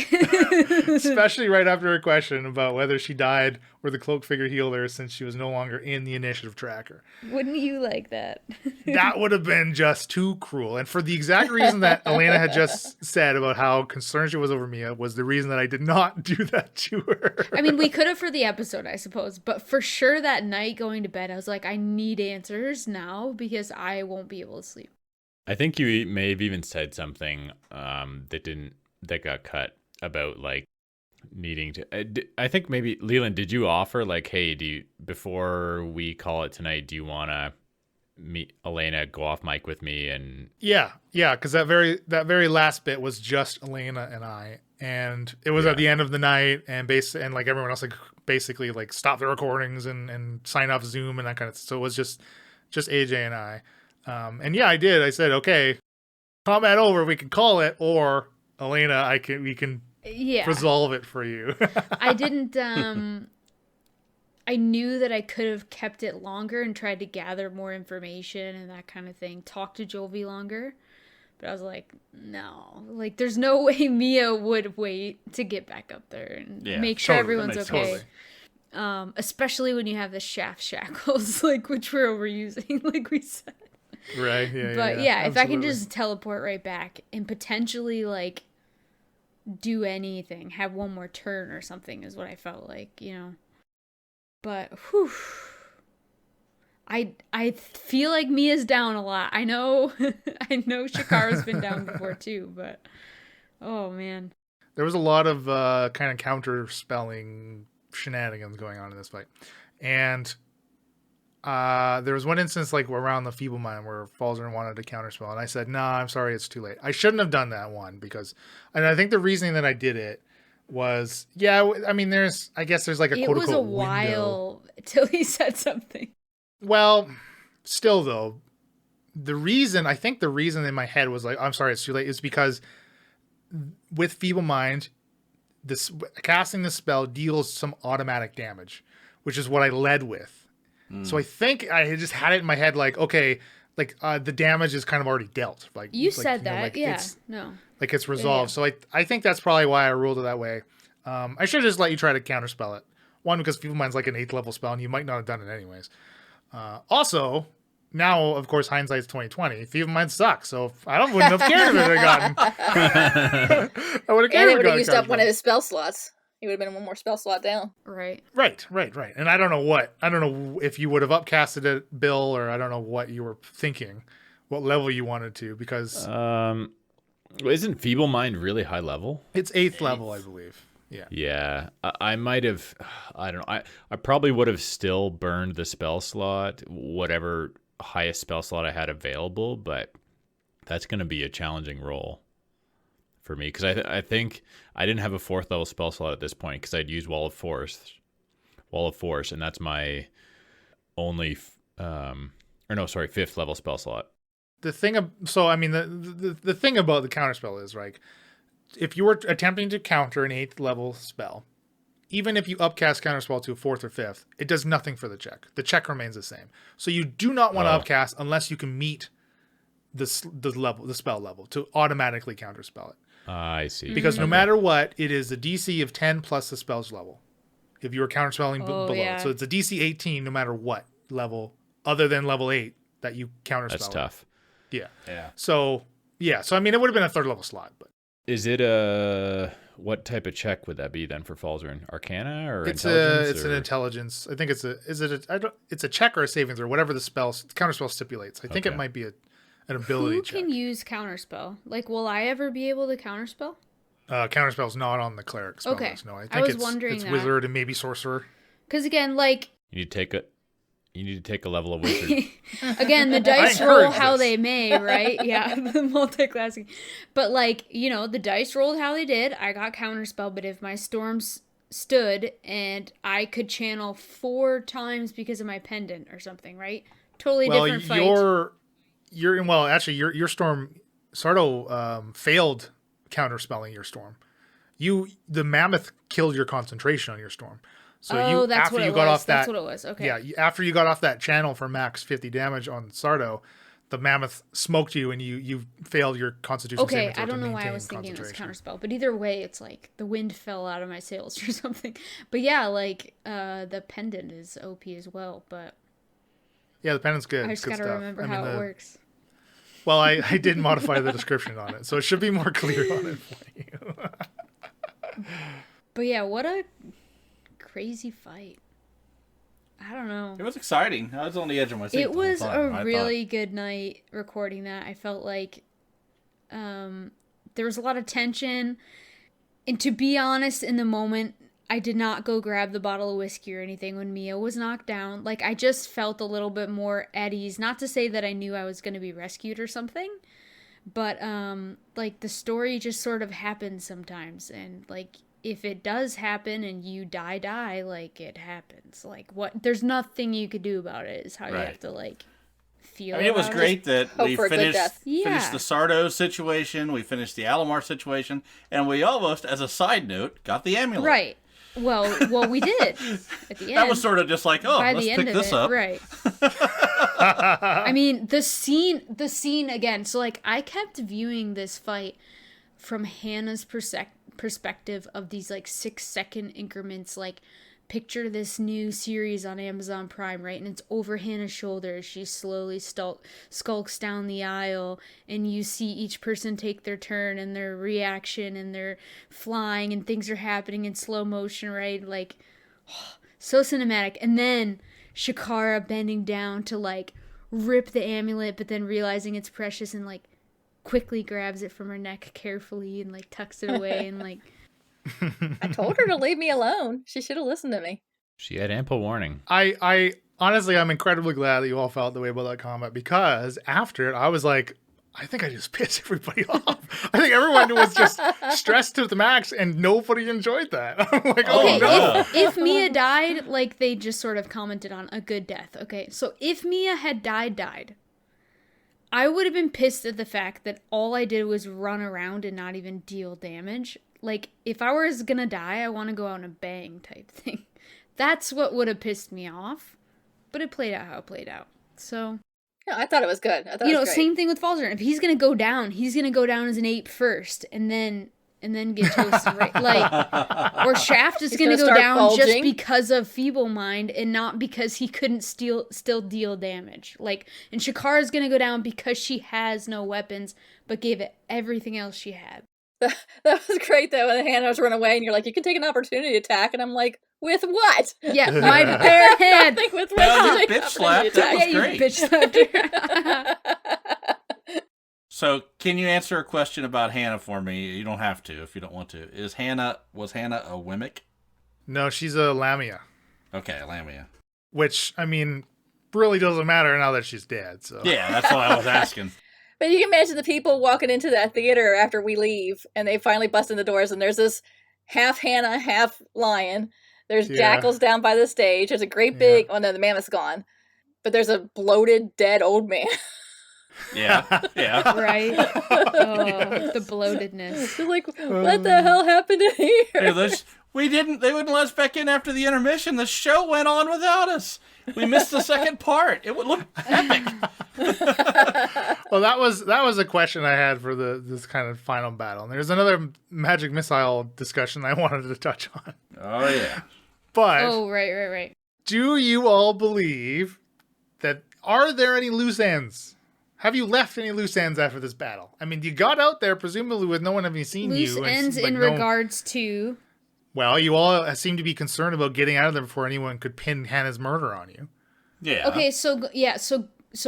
Especially right after her question about whether she died or the cloak figure healed her, since she was no longer in the initiative tracker. Wouldn't you like that? That would have been just too cruel. And for the exact reason that Elena had just said about how concerned she was over Mia was the reason that I did not do that to her. I mean, we could have for the episode, I suppose, but for sure that night going to bed, I was like, I need answers now because I won't be able to sleep. I think you may have even said something that got cut about like needing to. I think maybe Leland, did you offer like, hey, before we call it tonight, do you want to meet Elena, go off mic with me? And yeah, because that very last bit was just Elena and I, and it was at the end of the night, and like everyone else like basically like stop the recordings and sign off Zoom and that kind of. So it was just AJ and I, and yeah, I did. I said, okay, combat over, we can call it, or Elena, we can resolve it for you. I didn't. I knew that I could have kept it longer and tried to gather more information and that kind of thing. Talk to Jovi longer. But I was like, no. Like, there's no way Mia would wait to get back up there and make sure everyone's okay. Especially when you have the shaft shackles, like, which we're overusing, like we said. Right, yeah. But yeah, if I can just teleport right back and potentially, like, do anything, have one more turn or something is what I felt like, you know. But, whew, I feel like Mia's down a lot. I know Shikaro's been down before too, but, oh man. There was a lot of kind of counter spelling shenanigans going on in this fight. And there was one instance like around the Feeble Mind where Falzern wanted to counterspell, and I said, nah, I'm sorry, it's too late. I shouldn't have done that one, because, and I think the reasoning that I did it was, I mean, I guess there's like a quote unquote window. It was a while till he said something. Well, still though, I think the reason in my head was like, I'm sorry, it's too late, is because with Feeble Mind, casting the spell deals some automatic damage, which is what I led with. So I think I just had it in my head like, okay, like the damage is kind of already dealt. Like you said that, like it's resolved. So I think that's probably why I ruled it that way. I should just let you try to counterspell it. One, because Feeble Mind's like an 8th level spell, and you might not have done it anyways. Also, now of course hindsight's 2020. Feeble Mind sucks, so I wouldn't have cared if it had gotten. I would have cared. And it would have used up one of his spell slots. He would have been one more spell slot down. Right. And I don't know if you would have upcasted it, Bill, or I don't know what you were thinking, what level you wanted to, because isn't Feeble Mind really high level? It's 8th level, I believe. Yeah. Yeah. I might have, I don't know. I probably would have still burned the spell slot, whatever highest spell slot I had available, but that's going to be a challenging roll for me, because I think I didn't have a 4th level spell slot at this point, because I'd used Wall of Force, and that's my only 5th level spell slot. The thing about the counterspell is, like, if you were attempting to counter an 8th level spell, even if you upcast counterspell to a 4th or 5th, it does nothing for the check. The check remains the same. So you do not want to upcast unless you can meet the spell level to automatically counterspell it. I see. Because no matter what, it is a DC of 10 plus the spell's level. If you were counterspelling below. Yeah. So it's a DC 18 no matter what level, other than level 8, that you counterspell. That's tough. Yeah. So I mean, it would have been a 3rd level slot. But is it What type of check would that be then for Falzarin? Arcana or It's intelligence? an intelligence. I think it's a check or a saving throw, whatever the counterspell stipulates. I think it Okay. might be an ability Who check. can use counterspell? Like, will I ever be able to counterspell? Counterspell's not on the cleric spell Okay. list. No, I I think was it's wondering that. wizard and maybe sorcerer. Because again, like, You need to take a level of wizard. again, the dice I roll encourage how this. they may, right? Yeah, the multi-classing. But like, the dice rolled how they did. I got counterspell, but if my storms stood and I could channel 4 times because of my pendant or something, right? Totally different fight. Your storm, Sardo failed counterspelling your storm. The mammoth killed your concentration on your storm. So that's after what you it got was. off that, That's what it was. Okay. yeah, after you got off that channel for max 50 damage on Sardo, the mammoth smoked you and you failed your constitution saving Okay, throw I to don't know why I maintain was thinking it was concentration. counterspell, but either way, it's like the wind fell out of my sails or something. But yeah, like the pendant is OP as well, but Yeah, the pendant's good. I just Good gotta stuff. remember I mean, how it works. Well, I did modify the description on it, so it should be more clear on it for you. But yeah, what a crazy fight. I don't know. It was exciting. I was on the edge of my seat. It the whole was time. I a really good night recording that. I felt like there was a lot of tension. And to be honest, in the moment, I did not go grab the bottle of whiskey or anything when Mia was knocked down. Like, I just felt a little bit more at ease. Not to say that I knew I was going to be rescued or something. But, like, the story just sort of happens sometimes. And, like, if it does happen and you die, like, it happens. Like, there's nothing you could do about it is how you Right. have to, like, feel I mean, it was about great that Hope we for a good finished death. finished the Sardo situation, we finished the Alamar situation, and we almost, as a side note, got the amulet. Right. Well, we did at the end. That was sort of just like, oh, by let's the end pick of this it, up. right? I mean, the scene again. So, like, I kept viewing this fight from Hannah's perspective of these like 6-second increments. Like, picture this new series on Amazon Prime, right? And it's over Hannah's shoulder as she slowly skulks down the aisle, and you see each person take their turn and their reaction, and they're flying, and things are happening in slow motion, right? Like, so cinematic. And then Shakara bending down to like rip the amulet, but then realizing it's precious and like quickly grabs it from her neck carefully and like tucks it away and like. I told her to leave me alone. She should have listened to me. She had ample warning. I honestly, I'm incredibly glad that you all felt the way about that combat, because after it, I was like, I think I just pissed everybody off. I think everyone was just stressed to the max, and nobody enjoyed that. I'm like, Okay, oh no. if Mia died, like they just sort of commented on a good death. Okay, so if Mia had died, I would have been pissed at the fact that all I did was run around and not even deal damage. Like, if I was gonna die, I want to go out and a bang type thing. That's what would have pissed me off. But it played out how it played out. So, Yeah, I thought it was good. I thought it was great. same thing with Falzarin. If he's gonna go down as an ape first, and then get toasted, right? Like, or Shaft is He's gonna gonna go start down just bulging. because of feeble mind and not because he couldn't still deal damage. Like, and Shakara's gonna go down because she has no weapons, but gave it everything else she had. That was great though. When Hannah was running away, and you're like, "You can take an opportunity attack," and I'm like, "With what?" Yeah, my bare hand. Like, with Well, what? you bitch slapped. That was Yeah, you great. bitch slapped her. So, can you answer a question about Hannah for me? You don't have to if you don't want to. Was Hannah a Wimmick? No, she's a Lamia, Okay, Lamia. which, I mean, really doesn't matter now that she's dead. So Yeah, that's what I was asking. But you can imagine the people walking into that theater after we leave, and they finally bust in the doors, and there's this half Hannah, half lion. There's Yeah. jackals down by the stage. There's a great big. Oh no, the mammoth's gone. But there's a bloated, dead old man. Yeah, yeah. Right? Oh, the bloatedness. They're like, what the hell happened in here? Hey, they wouldn't let us back in after the intermission. The show went on without us. We missed the second part. It would look epic. Well, that was a question I had for this kind of final battle. And there's another magic missile discussion I wanted to touch on. Oh yeah. But Oh, right. do you all believe that are there any loose ends Have you left any loose ends after this battle? I mean, you got out there presumably with no one having seen Loose you. ends like in regards to... Well, you all seem to be concerned about getting out of there before anyone could pin Hannah's murder on you. Yeah. Okay, so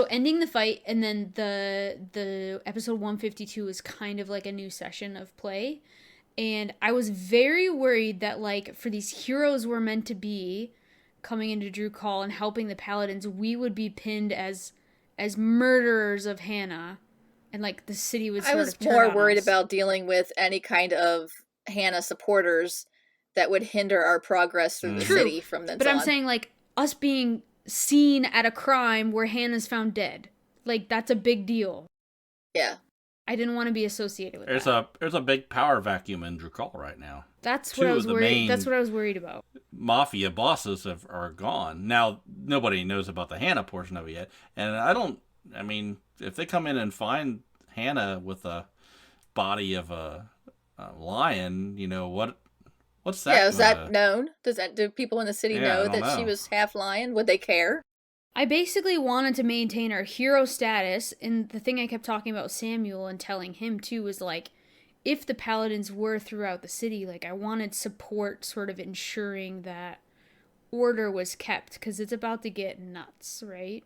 ending the fight, and then the episode 152 is kind of like a new session of play. And I was very worried that, like, for these heroes we're meant to be coming into Drew Call and helping the Paladins, we would be pinned as murderers of Hannah, and like the city would sort I was of turn more on worried us. about dealing with any kind of Hannah supporters that would hinder our progress through the True, city from then but on. I'm saying, like, us being seen at a crime where Hannah's found dead, like, that's a big deal. Yeah. I didn't want to be associated with that. There's a big power vacuum in Drukal right now. That's Two what I of was the worried. main- That's what I was worried about. Mafia bosses are gone. Now, nobody knows about the Hannah portion of it yet. And I mean, if they come in and find Hannah with a body of a lion, you know, what's that? Yeah, is that known? Do people in the city Yeah, I know don't that she know. was half lion? Would they care? I basically wanted to maintain our hero status, and the thing I kept talking about Samuel and telling him too was, like, if the Paladins were throughout the city, like, I wanted support sort of ensuring that order was kept, because it's about to get nuts, right?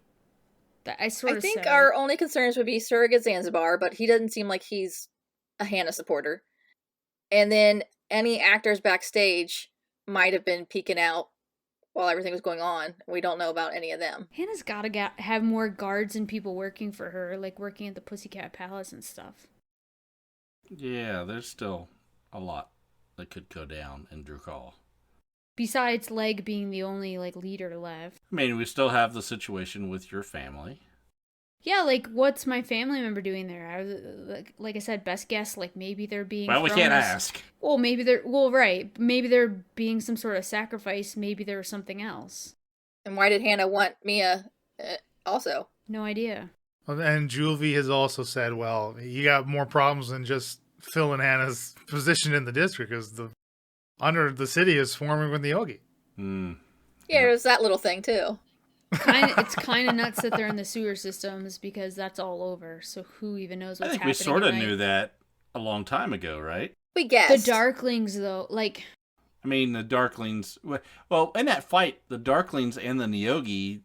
That I sort I of think said. our only concerns would be Surrogate Zanzibar, but he doesn't seem like he's a Hannah supporter. And then any actors backstage might have been peeking out while everything was going on. We don't know about any of them. Hannah's gotta have more guards and people working for her, like working at the Pussycat Palace and stuff. Yeah, there's still a lot that could go down in Drukal. Besides Leg being the only, like, leader left. I mean, we still have the situation with your family. Yeah, like, what's my family member doing there? I was, like I said, best guess, like, maybe they're being Well, we thrown can't as- ask. Well, right. Maybe they're being some sort of sacrifice. Maybe there was something else. And why did Hannah want Mia also? No idea. And Julvi has also said, well, you got more problems than just filling Hannah's position in the district, because under the city is swarming with the Yogi. Mm. Yeah, there's that little thing too. It's kind of nuts that they're in the sewer systems, because that's all over. So who even knows I what's think happening? we sort of at night? knew that a long time ago, right? We The guessed. Darklings, though, like, I mean, the Darklings... Well, in that fight, the Darklings and the Neogi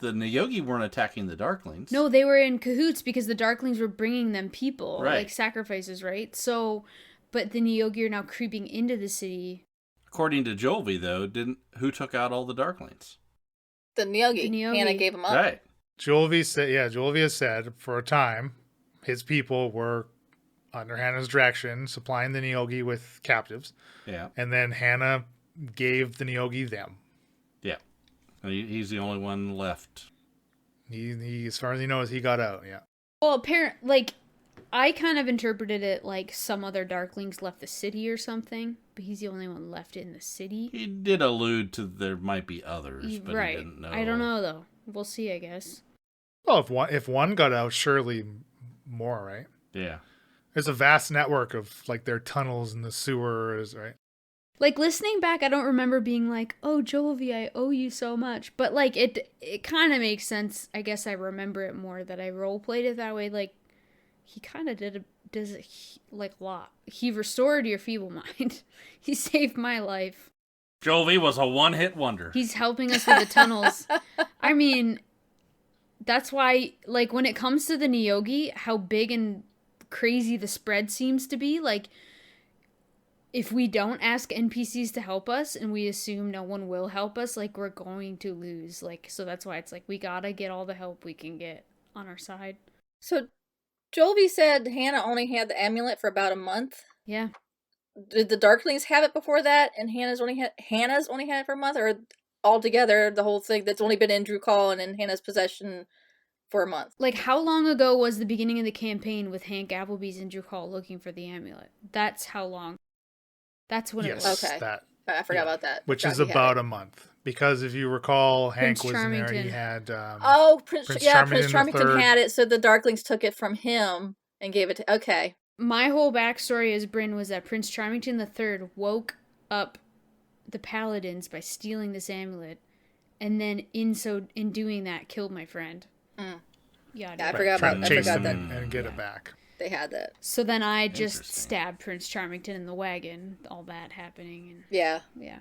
weren't attacking the Darklings. no, they were in cahoots because the Darklings were bringing them people, Right. like sacrifices, right? So, but the Neogi are now creeping into the city. According to Jolvi, though, who took out all the Darklings? The Neogi. The Neogi. Hannah gave him up. Right. Julvi has said for a time his people were under Hannah's direction, supplying the Neogi with captives, Yeah. and then Hannah gave the Neogi them. Yeah. He's the only one left. He as far as he knows, he got out. Yeah. Well, like, I kind of interpreted it like some other Darklings left the city or something, but he's the only one left in the city. He did allude to there might be others, but Right. he didn't know. I don't know, though. We'll see, I guess. Well, if one got out, surely more, right? Yeah. There's a vast network of like their tunnels and the sewers, right? Like, listening back, I don't remember being like, oh, Jovi, I owe you so much. But, like, it kind of makes sense. I guess I remember it more that I role-played it that way. Like, he kind of does it, like, a lot. He restored your feeble mind. He saved my life. Jolvi was a one-hit wonder. He's helping us with the tunnels. I mean, that's why, like, when it comes to the Neogi, how big and crazy the spread seems to be, like, if we don't ask NPCs to help us and we assume no one will help us, like, we're going to lose. Like, so that's why it's like, we gotta get all the help we can get on our side. So Jolvi said Hannah only had the amulet for about a month. Yeah. Did the Darklings have it before that, and Hannah's only had it for a month, or altogether the whole thing that's only been in Drew Call and in Hannah's possession for a month? Like, how long ago was the beginning of the campaign with Hank Applebee's and Drew Call looking for the amulet? That's how long. That's when it was. Yes, Okay. that, I forgot about that. which Forgot is he had about it. a month. Because if you recall, Hank Prince was in there. He Charmington. had Prince Prince Charmington III. had it, so the Darklings took it from him and gave it to. Okay. My whole backstory as Bryn was that Prince Charmington III woke up the Paladins by stealing this amulet, and then in doing that, killed my friend. yada. Yeah, I yada. forgot Trying about. to I chase forgot them that and get it back. they had that. So then I just Interesting. stabbed Prince Charmington in the wagon. All that happening, and Yeah. yeah.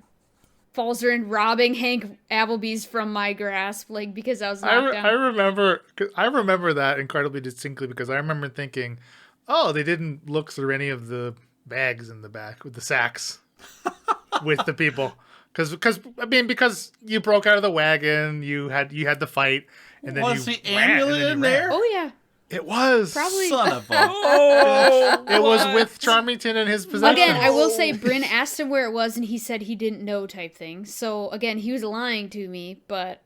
Falls are in robbing Hank Applebee's from my grasp, like because I was knocked down. I remember that incredibly distinctly because I remember thinking, oh, they didn't look through any of the bags in the back with the sacks with the people. Because you broke out of the wagon, you had the fight, and then Was you the ran, and amulet then you in ran. there? Oh yeah, It was probably. Son of a. Oh, It was with Charmington and his possessions. Again, I will say Bryn asked him where it was, and he said he didn't know, type thing. So again, he was lying to me, but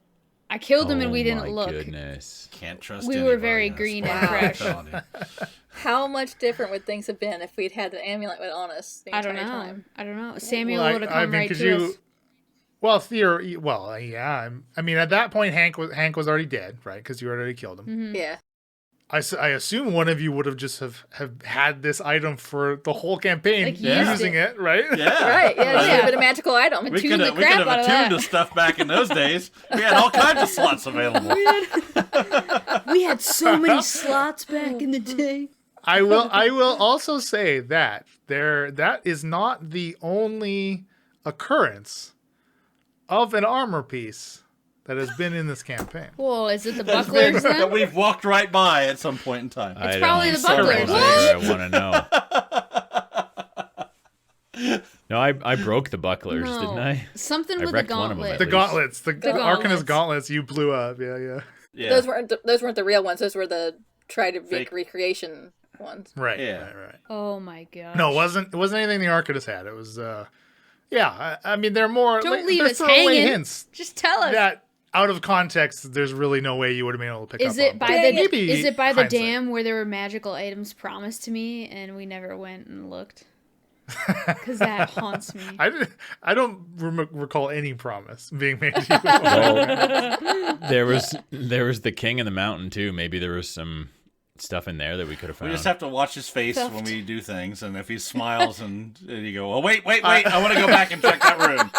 I killed him, and we didn't look. Goodness. Can't trust We were anybody very on a green spot. and fresh. I'm telling you. How much different would things have been if we'd had the amulet on us the I entire don't know. time? I don't know. Samuel Well, would have come right could to us. Well, yeah. I mean, at that point, Hank was already dead, right? Because you already killed him. Mm-hmm. Yeah. I assume one of you would have just have had this item for the whole campaign, Like, used using it, right? Yeah. Right. Yeah. It should Yeah. have been a magical item. We Tune could the have crap out of attuned that. to stuff back in those days. We had all kinds of slots available. We had so many slots back in the day. I will also say that that is not the only occurrence of an armor piece that has been in this campaign. Well, is it the That's bucklers been- that then? we've walked right by at some point in time. I probably don't the bucklers. know What? whether I want to know. No, I broke the bucklers, No. didn't I? Something I with the wrecked one of them gauntlet. at The least. gauntlets, the gauntlets. Arcanist gauntlets, you blew up. Yeah. Yeah. Those weren't the real ones. Those were the try to Fake. make recreation ones. Right. Yeah. Right. Oh my god. No, it wasn't anything the Arcanist had. It was, yeah. I mean, they're more. Don't leave they're us throwaway hanging. hints Just tell us. that, out of context, there's really no way you would have been able to pick Is up it on. by But the maybe is it by the hindsight. dam where there were magical items promised to me and we never went and looked? Because that haunts me. I don't recall any promise being made to you. Well, there was the king in the mountain too. Maybe there was some stuff in there that we could have We found. just have to watch his face Theft. when we do things, and if he smiles and you go, "Oh wait, I want to go back and check that room."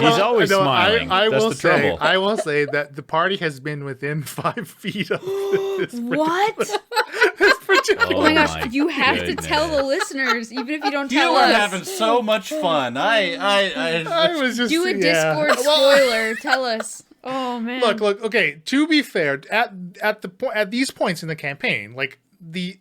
He's always smiling. I That's will the say, trouble. I will say that the party has been within 5 feet of this. What? particular. Oh my gosh, you have to goodness. tell the listeners, even if you don't You tell were us. having so much fun. I was just Do a yeah. Discord spoiler. Tell us. Oh man. Look. Okay. To be fair, at these points in the campaign, like the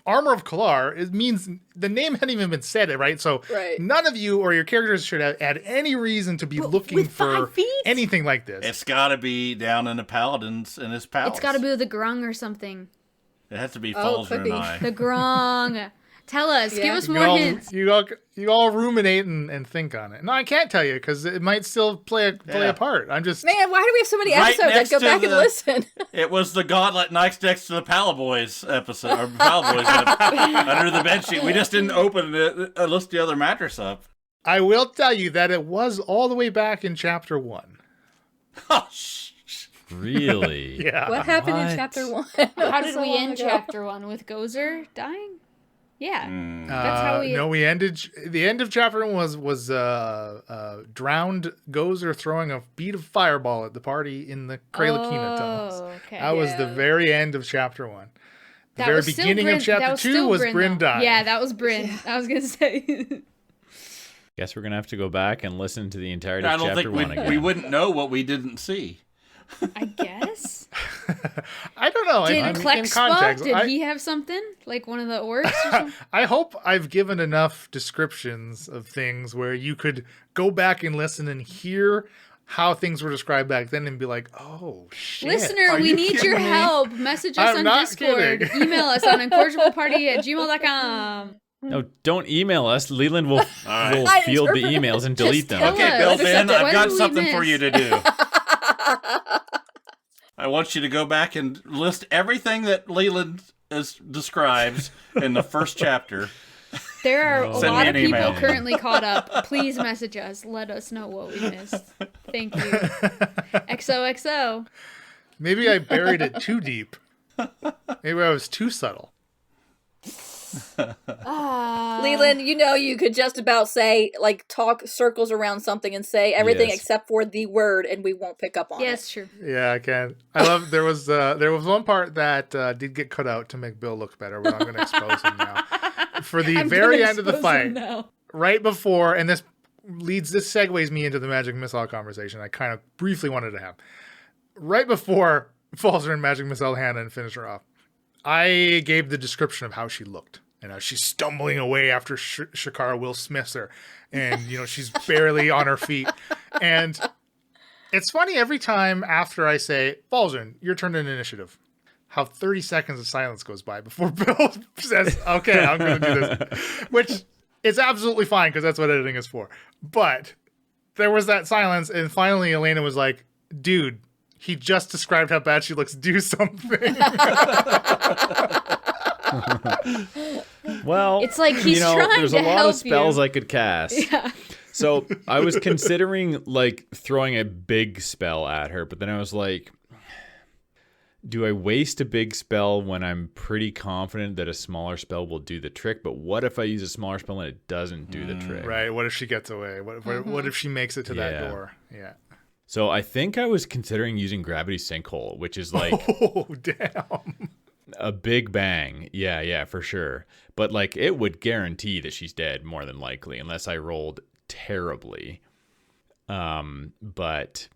Armor of Kalar, it means the name hadn't even been said, right? So Right. none of you or your characters should have had any reason to be looking with for 5 feet? anything like this. It's got to be down in the paladins in his palace. It's got to be the grung or something. It has to be Oh, could Falzer be. and I. The grung. Tell us. Give Yeah. us You more all, hints. you all ruminate and think on it. No, I can't tell you because it might still play Yeah. a part. I'm just Man, why do we have so many Right episodes? next Like, go to back and the- listen. It was the gauntlet next to the Palaboys episode, or Palaboys under the bed sheet. We just didn't open it, lift the other mattress up. I will tell you that it was all the way back in chapter 1. Oh, shh. Really? Yeah. What happened in What? chapter 1? How did we end chapter 1 with Gozer dying? Yeah. That's how we. No, we ended. The end of chapter 1 was drowned Gozer throwing a bead of fireball at the party in the Kralakina tunnels. Oh, okay. That was the Yeah. very end of chapter 1. The That very was still beginning Bryn- of that chapter 2 still was Bryn, Bryn though. dying. Yeah, that was Bryn. I was gonna say. Guess we're gonna have to go back and listen to the entirety I of don't chapter think 1 again. we wouldn't know what we didn't see. I guess. I don't know. Did in Klexpa? context, Did he have something like one of the orcs? Or something? I hope I've given enough descriptions of things where you could go back and listen and hear how things were described back then and be like, oh, shit. Listener, Are we you need your kidding me? help. Message us I'm on not Discord. kidding. Email us on incorrigibleparty@gmail.com. No, don't email us. Leland will right. will I field the interpret- emails and delete them. tell Okay, us. Bill What Ben, I've got did we something for miss? you to do. I want you to go back and list everything that Leland describes in the first chapter. There are a Send me lot an of people email. currently caught up. Please message us. Let us know what we missed. Thank you. XOXO. Maybe I buried it too deep. Maybe I was too subtle. Leland, you know you could just about say, like, talk circles around something and say everything Yes. except for the word, and we won't pick up on Yes, it. true. Yeah, I can. I love. There was one part that did get cut out to make Bill look better, but I'm going to expose him now. For the I'm very gonna end of the expose him fight, now. right before, and this segues me into the magic missile conversation I kind of briefly wanted to have. Right before Falzer and magic missile Hannah and finish her off, I gave the description of how she looked. And she's stumbling away after Shakara Will Smiths her. And, she's barely on her feet. And it's funny every time after I say, Falzer, your turn in initiative, how 30 seconds of silence goes by before Bill says, okay, I'm going to do this. Which is absolutely fine because that's what editing is for. But there was that silence. And finally, Elena was like, dude, he just described how bad she looks. Do something. Well, It's like he's trying there's to a lot help of spells you. I could cast. Yeah. So I was considering like throwing a big spell at her, but then I was like, do I waste a big spell when I'm pretty confident that a smaller spell will do the trick? But what if I use a smaller spell and it doesn't do the trick? Right. What if she gets away? What if she makes it to that Yeah. door? Yeah. So I think I was considering using Gravity Sinkhole, which is like Oh, damn. a big bang. Yeah, for sure. But like it would guarantee that she's dead more than likely, unless I rolled terribly. But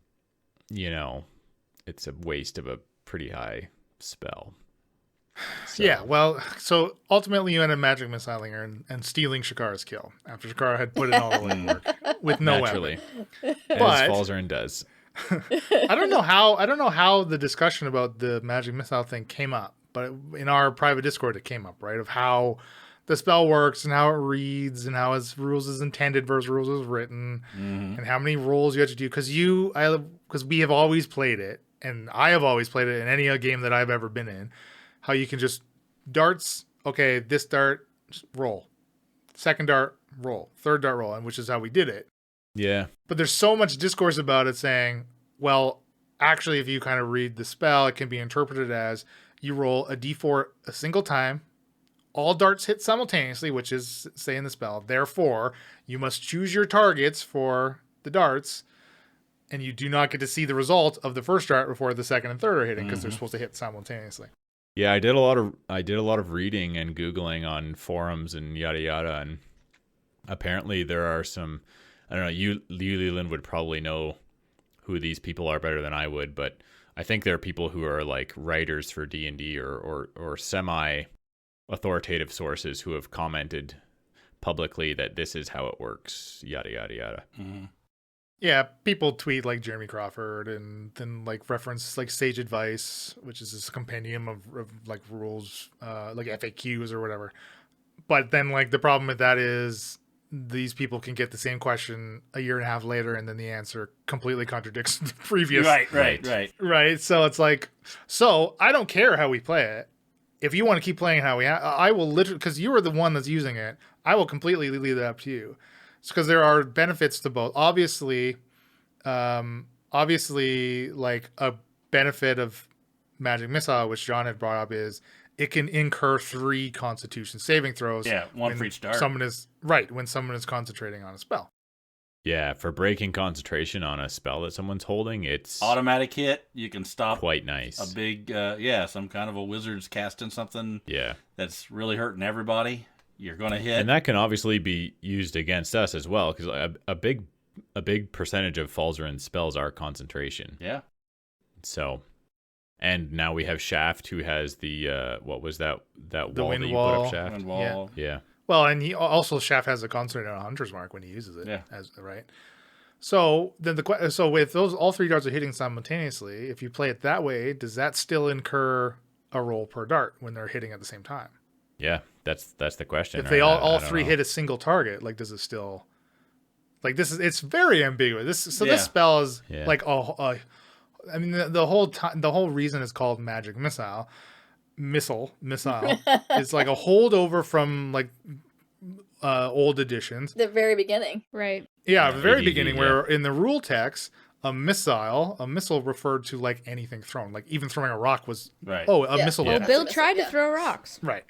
it's a waste of a pretty high spell. So, Yeah, well, so ultimately you end up magic missiling her and stealing Shakara's kill after Shakara had put in all the legwork with no naturally, weapon. as But- Falzarin does. I don't know how the discussion about the magic missile thing came up, but in our private Discord it came up, right? Of how the spell works and how it reads and how its rules is intended versus rules is written, and how many rolls you have to do. Because we have always played it, and I have always played it in any game that I've ever been in. How you can just darts. Okay, this dart roll, second dart roll, third dart roll, and which is how we did it. Yeah. But there's so much discourse about it saying, well, actually, if you kind of read the spell, it can be interpreted as you roll a d4 a single time. All darts hit simultaneously, which is, say, in the spell. Therefore, you must choose your targets for the darts, and you do not get to see the result of the first dart before the second and third are hitting because they're supposed to hit simultaneously. Yeah, I did a lot of reading and Googling on forums and yada yada, and apparently there are some, I don't know, you Leland would probably know who these people are better than I would, but I think there are people who are like writers for D&D or semi authoritative sources who have commented publicly that this is how it works, yada yada yada. Yeah, people tweet like Jeremy Crawford and then like reference like Sage Advice, which is this compendium of like rules, like FAQs or whatever. But then like the problem with that is these people can get the same question a year and a half later and then the answer completely contradicts the previous. Right. So it's like, so I don't care how we play it. If you want to keep playing how I will literally, because you are the one that's using it, I will completely leave that up to you. It's because there are benefits to both. Obviously, like a benefit of Magic Missile, which John had brought up, is it can incur 3 Constitution saving throws. Yeah, one when for each dart. when someone is concentrating on a spell. Yeah, for breaking concentration on a spell that someone's holding, it's Automatic hit. You can stop quite nice. a big, some kind of a wizard's casting something Yeah. that's really hurting everybody. You're going to hit. And that can obviously be used against us as well, because a big percentage of Falzarin's spells are concentration. Yeah. So, and now we have Shaft, who has the what was that wall wind that you wall. put up, Shaft? Wind wall. Yeah. Well, and he also Shaft has a concentrate on a Hunter's Mark when he uses it. Yeah. Right. So then so with those all 3 darts are hitting simultaneously, if you play it that way, does that still incur a roll per dart when they're hitting at the same time? Yeah, that's the question. If right? they I all don't 3 know. hit a single target, like does it still like it's very ambiguous. This Yeah. spell is Yeah. like I mean the whole reason it's called Magic Missile is like a holdover from like old editions. The very beginning. Right. Yeah, the very ADD, beginning, yeah. where in the rule text, a missile referred to like anything thrown, like even throwing a rock was Right. a Yeah. missile. Yeah. Well, attack. Bill That's a tried to missile, throw rocks. Right.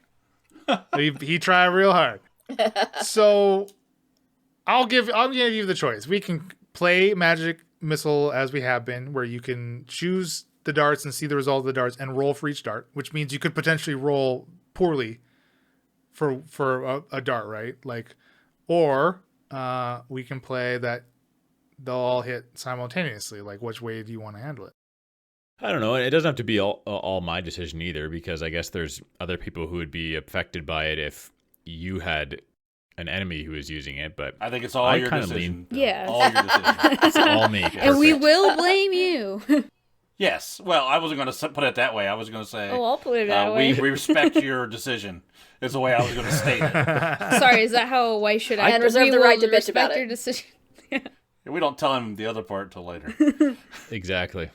He tried real hard. So I'll give you the choice. We can play Magic Missile as we have been, where you can choose the darts and see the result of the darts and roll for each dart, which means you could potentially roll poorly for a dart, right? Like, or we can play that they'll all hit simultaneously. Like, which way do you want to handle it? I don't know. It doesn't have to be all my decision either, because I guess there's other people who would be affected by it if you had an enemy who was using it. But I think it's all I your kinda decision. Yeah. All your decision. it's all me. And we Perfect. will blame you. Yes. Well, I wasn't going to put it that way. I was going to say, Oh, I'll put it that way. we respect your decision. Is the way I was going to state it. Sorry, is that how a wife should act? And reserve We the right will to bitch about respect it. your decision. We don't tell him the other part till later. Exactly.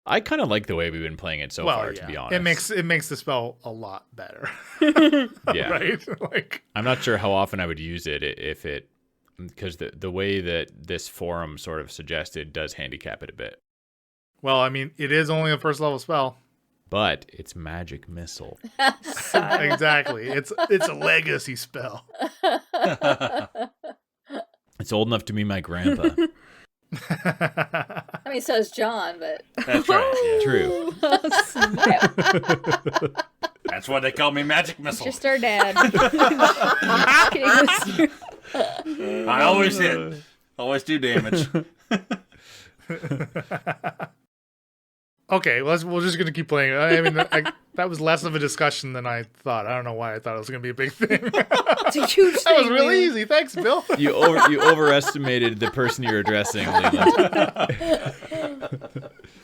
I kind of like the way we've been playing it so far, to be honest. It makes the spell a lot better. Yeah. Right? Like, I'm not sure how often I would use it if it, because the way that this forum sort of suggested does handicap it a bit. well, I mean, it is only a first level spell. But it's Magic Missile. Exactly. It's a legacy spell. It's old enough to be my grandpa. I mean, so is John, but That's right. Yeah. True. That's why they call me Magic Missile. Just our dad. Kidding, listener. I always hit. Always do damage. Okay, we're just gonna keep playing. I mean, that was less of a discussion than I thought. I don't know why I thought it was gonna be a big thing. It's a huge thing. That was really Leland. easy. Thanks, Bill. You overestimated the person you're addressing, Leland.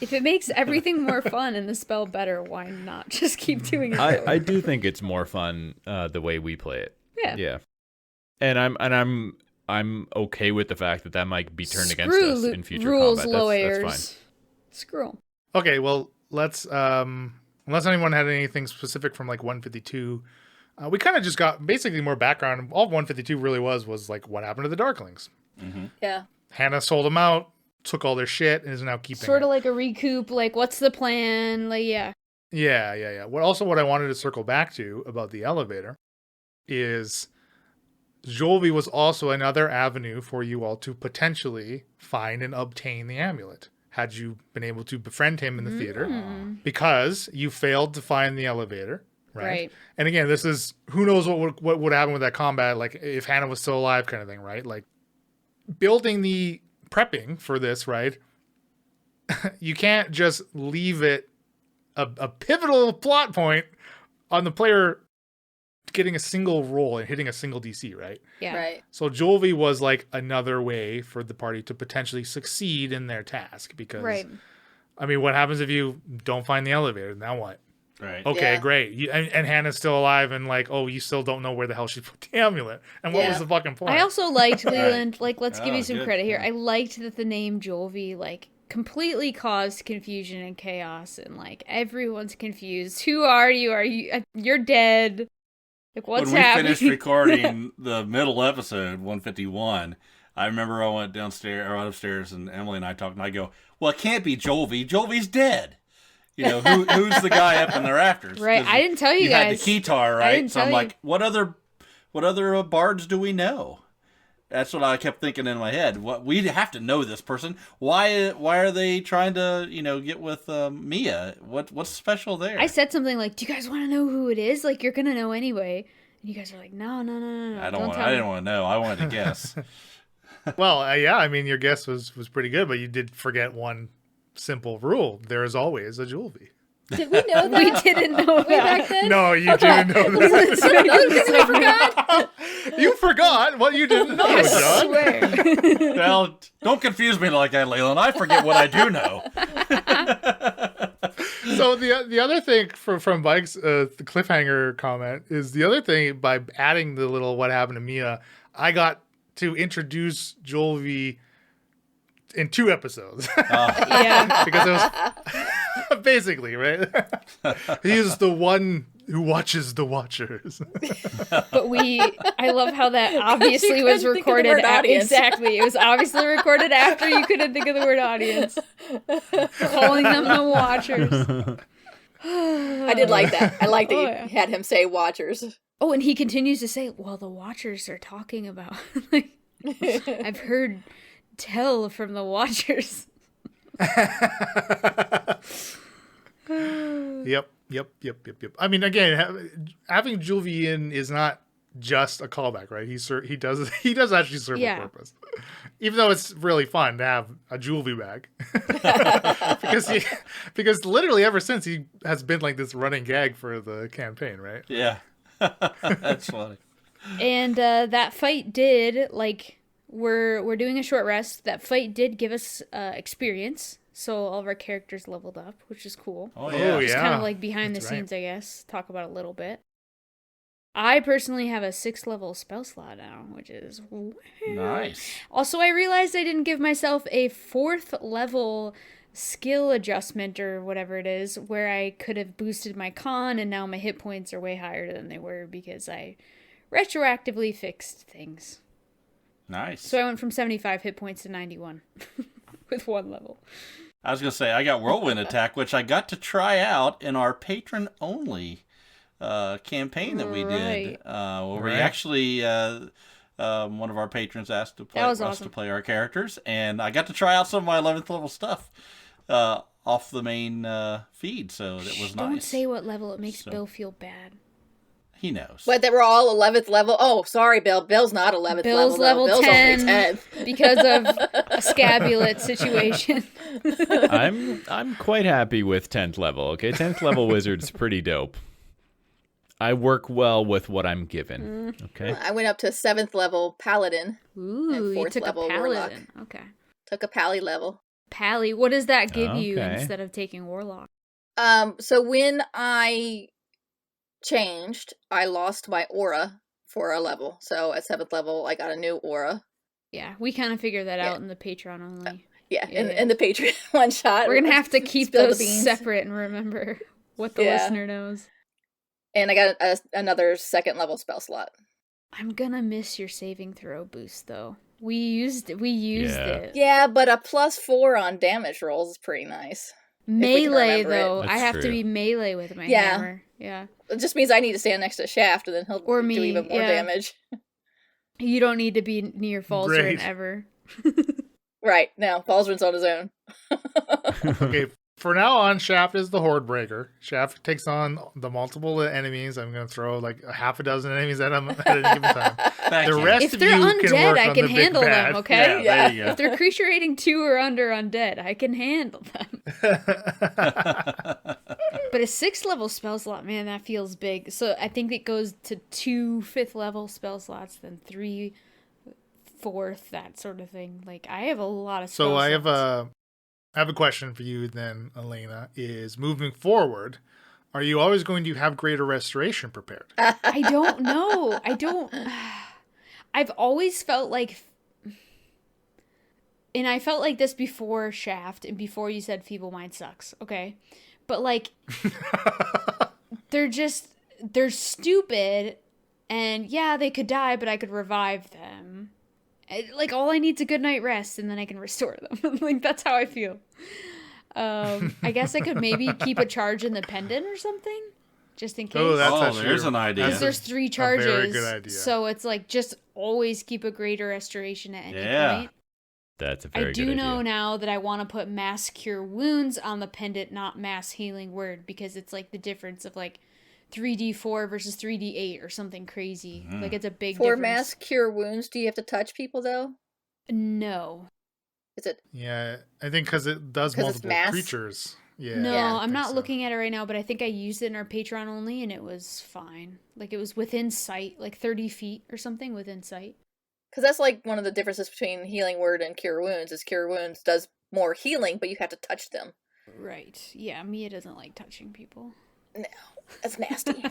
If it makes everything more fun and the spell better, why not just keep doing it? I do think it's more fun the way we play it. Yeah. Yeah. And I'm okay with the fact that might be turned against Screw us in future rules combat. lawyers. That's fine. Screw 'em. Okay, well, let's unless anyone had anything specific from like 152, we kind of just got basically more background. All 152 really was like what happened to the Darklings. yeah. Hannah sold them out, took all their shit, and is now keeping Sort it. of like a recoup. Like, what's the plan? Like, yeah. Yeah. What I wanted to circle back to about the elevator is Jolvi was also another avenue for you all to potentially find and obtain the amulet. Had you been able to befriend him in the theater, because you failed to find the elevator, right? Right. And again, this is who knows what would happen with that combat, like if Hannah was still alive, kind of thing, right? Like building the prepping for this, right? You can't just leave it a pivotal plot point on the player getting a single roll and hitting a single DC, right? Yeah. Right. So Jolvi was like another way for the party to potentially succeed in their task, because Right. I mean, what happens if you don't find the elevator? Now what? Right. Okay, Yeah. great. And Hannah's still alive, and like, oh, you still don't know where the hell she put the amulet. And what Yeah. was the fucking point? I also liked Leland. Like, let's give Oh, you some good. credit here. Yeah. I liked that the name Jolvi like completely caused confusion and chaos, and like everyone's confused. Who are you? Are you? You're dead. Like, what's when we happening? finished recording the middle episode, 151, I remember I went downstairs or upstairs, and Emily and I talked, and I go, "Well, it can't be Jolvi. Jolvi's dead. You know, who's the guy up in the rafters?" Right. 'Cause I didn't tell you had guys. the keytar, I right? didn't So I'm tell you. like, what other bards do we know? That's what I kept thinking in my head. What we have to know this person. Why are they trying to get with Mia? What's special there? I said something like, "Do you guys want to know who it is? Like, you're gonna know anyway." And you guys are like, "No." I Don't tell I me." didn't want to know. I wanted to guess. Well, yeah, I mean, your guess was pretty good, but you did forget one simple rule: there is always a Jolvi. Did we know that? We didn't know way back that. then? No, you didn't know that. Is there another thing we forgot? You forgot what you didn't know, I John. swear. Well, don't confuse me like that, Leland. I forget what I do know. So the other thing from Mike's the cliffhanger comment is the other thing, by adding the little what happened to Mia, I got to introduce Jolvi in 2 episodes. Yeah. Because it was basically, right? He is the one who watches the watchers. But I love how that obviously You was couldn't think of the recorded. word audience. Exactly. It was obviously recorded after you couldn't think of the word audience. Calling them the watchers. I did like that. I like that Oh, you yeah. had him say Watchers. Oh, and he continues to say, well, the Watchers are talking about. Like, I've heard tell from the Watchers. Yep. I mean, again, having Juvie in is not just a callback, right? He does actually serve Yeah. a purpose, even though it's really fun to have a Juvie bag, because literally ever since he has been like this running gag for the campaign, right? Yeah. That's funny. And that fight did, like, we're doing a short rest. That fight did give us experience. So all of our characters leveled up, which is cool. Oh, yeah. Just kind of like behind That's the right. scenes, I guess. Talk about it a little bit. I personally have a 6th level spell slot now, which is Nice. Also, I realized I didn't give myself a 4th level skill adjustment or whatever it is, where I could have boosted my con, and now my hit points are way higher than they were because I retroactively fixed things. Nice. So I went from 75 hit points to 91 with 1 level. I was going to say, I got Whirlwind Attack, which I got to try out in our patron-only campaign that we did. Where we Right. actually, one of our patrons asked to play, That was us awesome. to play our characters, and I got to try out some of my 11th level stuff off the main feed, so that was nice. Don't say what level, it makes So- Bill feel bad. He knows. But they were all 11th level. Oh, sorry, Bill. Bill's not 11th Bill's level. level Bill's 10. only 10th. Because of a scabulet situation. I'm quite happy with 10th level. Okay, 10th level wizard's pretty dope. I work well with what I'm given. Okay. I went up to 7th level Paladin. Ooh, you 4th took a level Warlock. paladin. Okay. Took a Pally level. Pally, what does that give you Okay. instead of taking warlock? So when I changed, I lost my aura for a level. So at 7th level, I got a new aura. Yeah, we kind of figured that Yeah. out in the Patreon only. Yeah, Yeah, in the Patreon one shot. We're gonna have to keep Spill the those beans. separate and remember what the Yeah. listener knows. And I got another 2nd level spell slot. I'm gonna miss your saving throw boost though. We used Yeah. it. Yeah, but a +4 on damage rolls is pretty nice. we can Melee remember it. though. I That's have to true. be melee with my Yeah. hammer. Yeah. It just means I need to stand next to Shaft, and then he'll Or do me, even more yeah. damage. You don't need to be near Falzern Great. ever. Right, no, Falzern's on his own. Okay, for now on, Shaft is the Horde Breaker. Shaft takes on the multiple enemies. I'm going to throw like a half a dozen enemies at him at any given time. Thank The you. rest If of they're you can undead, work I on can the big handle them, bad. okay? Yeah, there you If they're creature rating 2 or under undead, I can handle them. But a 6th level spell slot, man, that feels big. So I think it goes to 2 5th level spell slots, then 3 4th, that sort of thing. Like, I have a lot of spell So I have slots. a question for you then, Elena, is moving forward, are you always going to have greater restoration prepared? I don't know. I've always felt like, and I felt like this before Shaft and before you said Feeble Mind sucks, okay? But like, they're stupid, and yeah, they could die, but I could revive them. Like, all I need's a good night rest, and then I can restore them. Like, that's how I feel. I guess I could maybe keep a charge in the pendant or something, just in case. Oh, that's Oh, actually there's an idea. Because there's 3 charges, very good idea. so it's like just always keep a greater restoration at any Yeah. point. That's a very I good do idea. know now that I want to put mass cure wounds on the pendant, not mass healing word, because it's like the difference of like 3d4 versus 3d8 or something crazy. Mhm. Like, it's a big For difference. mass cure wounds, do you have to touch people though? No. Is it? Yeah, I think because it does 'Cause it's multiple mass? creatures. Yeah, No, Yeah, I'm think not so. looking at it right now, but I think I used it in our Patreon only, and it was fine. Like, it was within sight, like 30 feet or something within sight. Because that's like one of the differences between healing word and cure wounds. Is cure wounds does more healing, but you have to touch them. Right. Yeah, Mia doesn't like touching people. No, that's nasty. you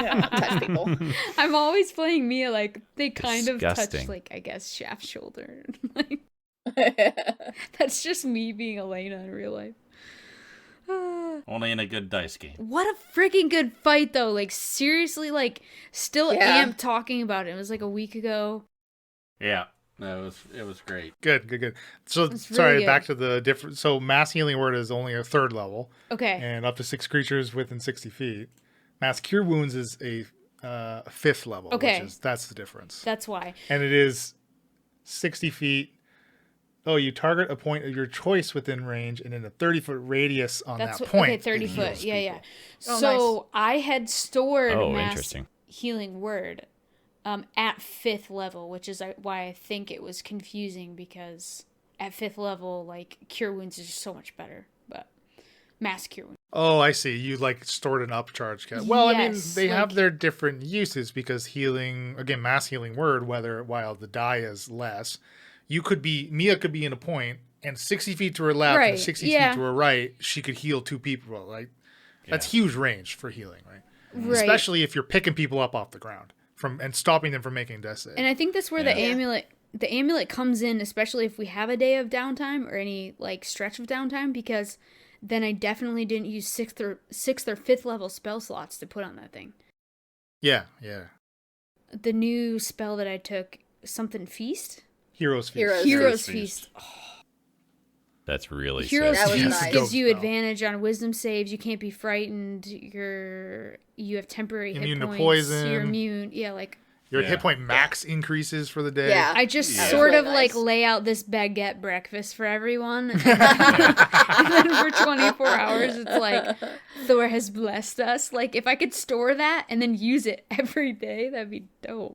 don't touch people. I'm always playing Mia like they kind of touch, Disgusting. like, I guess, Shaft's shoulder. Like, that's just me being Elena in real life. Only in a good dice game. What a freaking good fight, though. Like, seriously, like, still Yeah. amped talking about it. It was like a week ago. Yeah. No, it was great. Good. So It's really sorry, good. back to the different. So mass healing word is only a third level, Okay. and up to 6 creatures within 60 feet. Mass cure wounds is a fifth level. Okay. That's the difference. That's why. And it is 60 feet. Oh, you target a point of your choice within range and in a 30-foot radius on That's that what, point. okay, 30 it foot. heals Yeah, yeah. people. Oh, So I had stored Oh, mass interesting. healing word at 5th level, which is why I think it was confusing, because at 5th level, like, cure wounds is just so much better. But mass cure wounds. Oh, I see. You like stored an upcharge cap. Well, I mean, Yes, they have like- their different uses because healing, again, mass healing word, while the die is less, Mia could be in a point and 60 feet to her left Right, and 60 yeah. feet to her right, she could heal 2 people. Like, that's huge range for healing, right? Right. Especially if you're picking people up off the ground and stopping them from making death saves. And I think that's where Yeah. the amulet comes in, especially if we have a day of downtime or any like stretch of downtime, because then I definitely didn't use 6th or 5th level spell slots to put on that thing. Yeah. The new spell that I took, something feast. Heroes Feast. Heroes Heroes Feast. Feast. Oh, That's really Heroes That was Feast nice. gives you Spell. advantage on wisdom saves. You can't be frightened. You have temporary Immune to hit points. poison. You're immune. Yeah, like Your Yeah. hit point max increases for the day. Yeah. I just Yeah. sort Really of like nice. lay out this baguette breakfast for everyone. And then for 24 hours, it's like Thor has blessed us. Like, if I could store that and then use it every day, that'd be dope.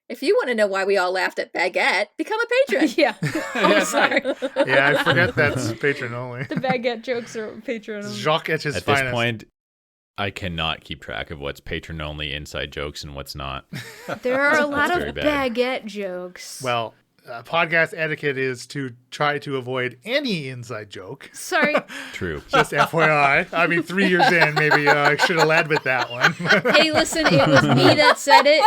If you want to know why we all laughed at Baguette, become a patron. Yeah. I'm sorry. Yeah, I forget that's patron only. The baguette jokes are Patreon. Jacques at his At finest. this point, I cannot keep track of what's patron only inside jokes and what's not. There are a lot very of bad. baguette jokes. Well, podcast etiquette is to try to avoid any inside joke. Sorry. True. Just FYI. I mean, 3 years in, maybe I should have led with that one. Hey, listen, it was me that said it.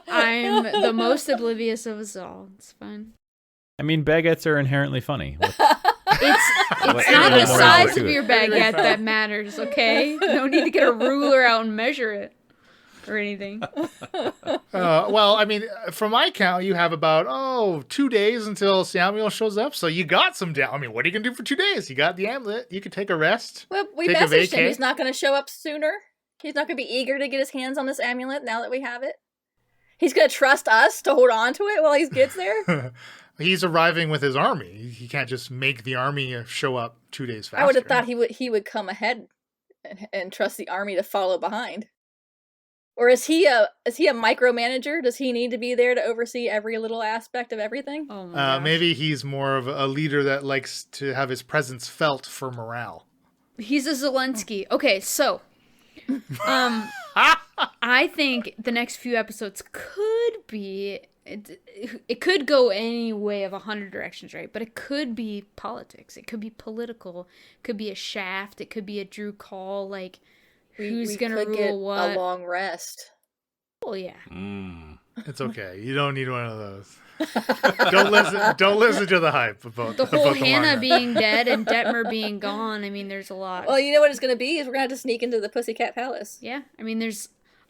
I'm the most oblivious of us all. It's fine. I mean, baguettes are inherently funny. It's What- not what the more size is there of to your it? baguette that matters, okay? No need to get a ruler out and measure it or anything. Well, I mean, from my count, you have about, 2 days until Samuel shows up. So you got some down. I mean, what are you going to do for 2 days? You got the amulet. You could take a rest. Well, we Take a messaged him. vacay? He's not going to show up sooner. He's not going to be eager to get his hands on this amulet now that we have it. He's going to trust us to hold on to it while he gets there. He's arriving with his army. He can't just make the army show up 2 days faster. I would have thought he would come ahead and trust the army to follow behind. Or is he a micromanager? Does he need to be there to oversee every little aspect of everything? Oh my gosh. Maybe he's more of a leader that likes to have his presence felt for morale. He's a Zelensky. Okay, so I think the next few episodes could be it could go any way of 100 directions, right? But it could be politics. It could be political. It could be a Shaft. It could be a Drew Call. Like, who's we gonna could rule get what? a long rest. Oh yeah. It's okay. You don't need one of those. Don't listen to the hype about The whole about the Hannah manga. being dead and Detmer being gone. I mean, there's a lot. Well, you know what it's going to be is we're going to have to sneak into the Pussycat Palace. Yeah, I mean,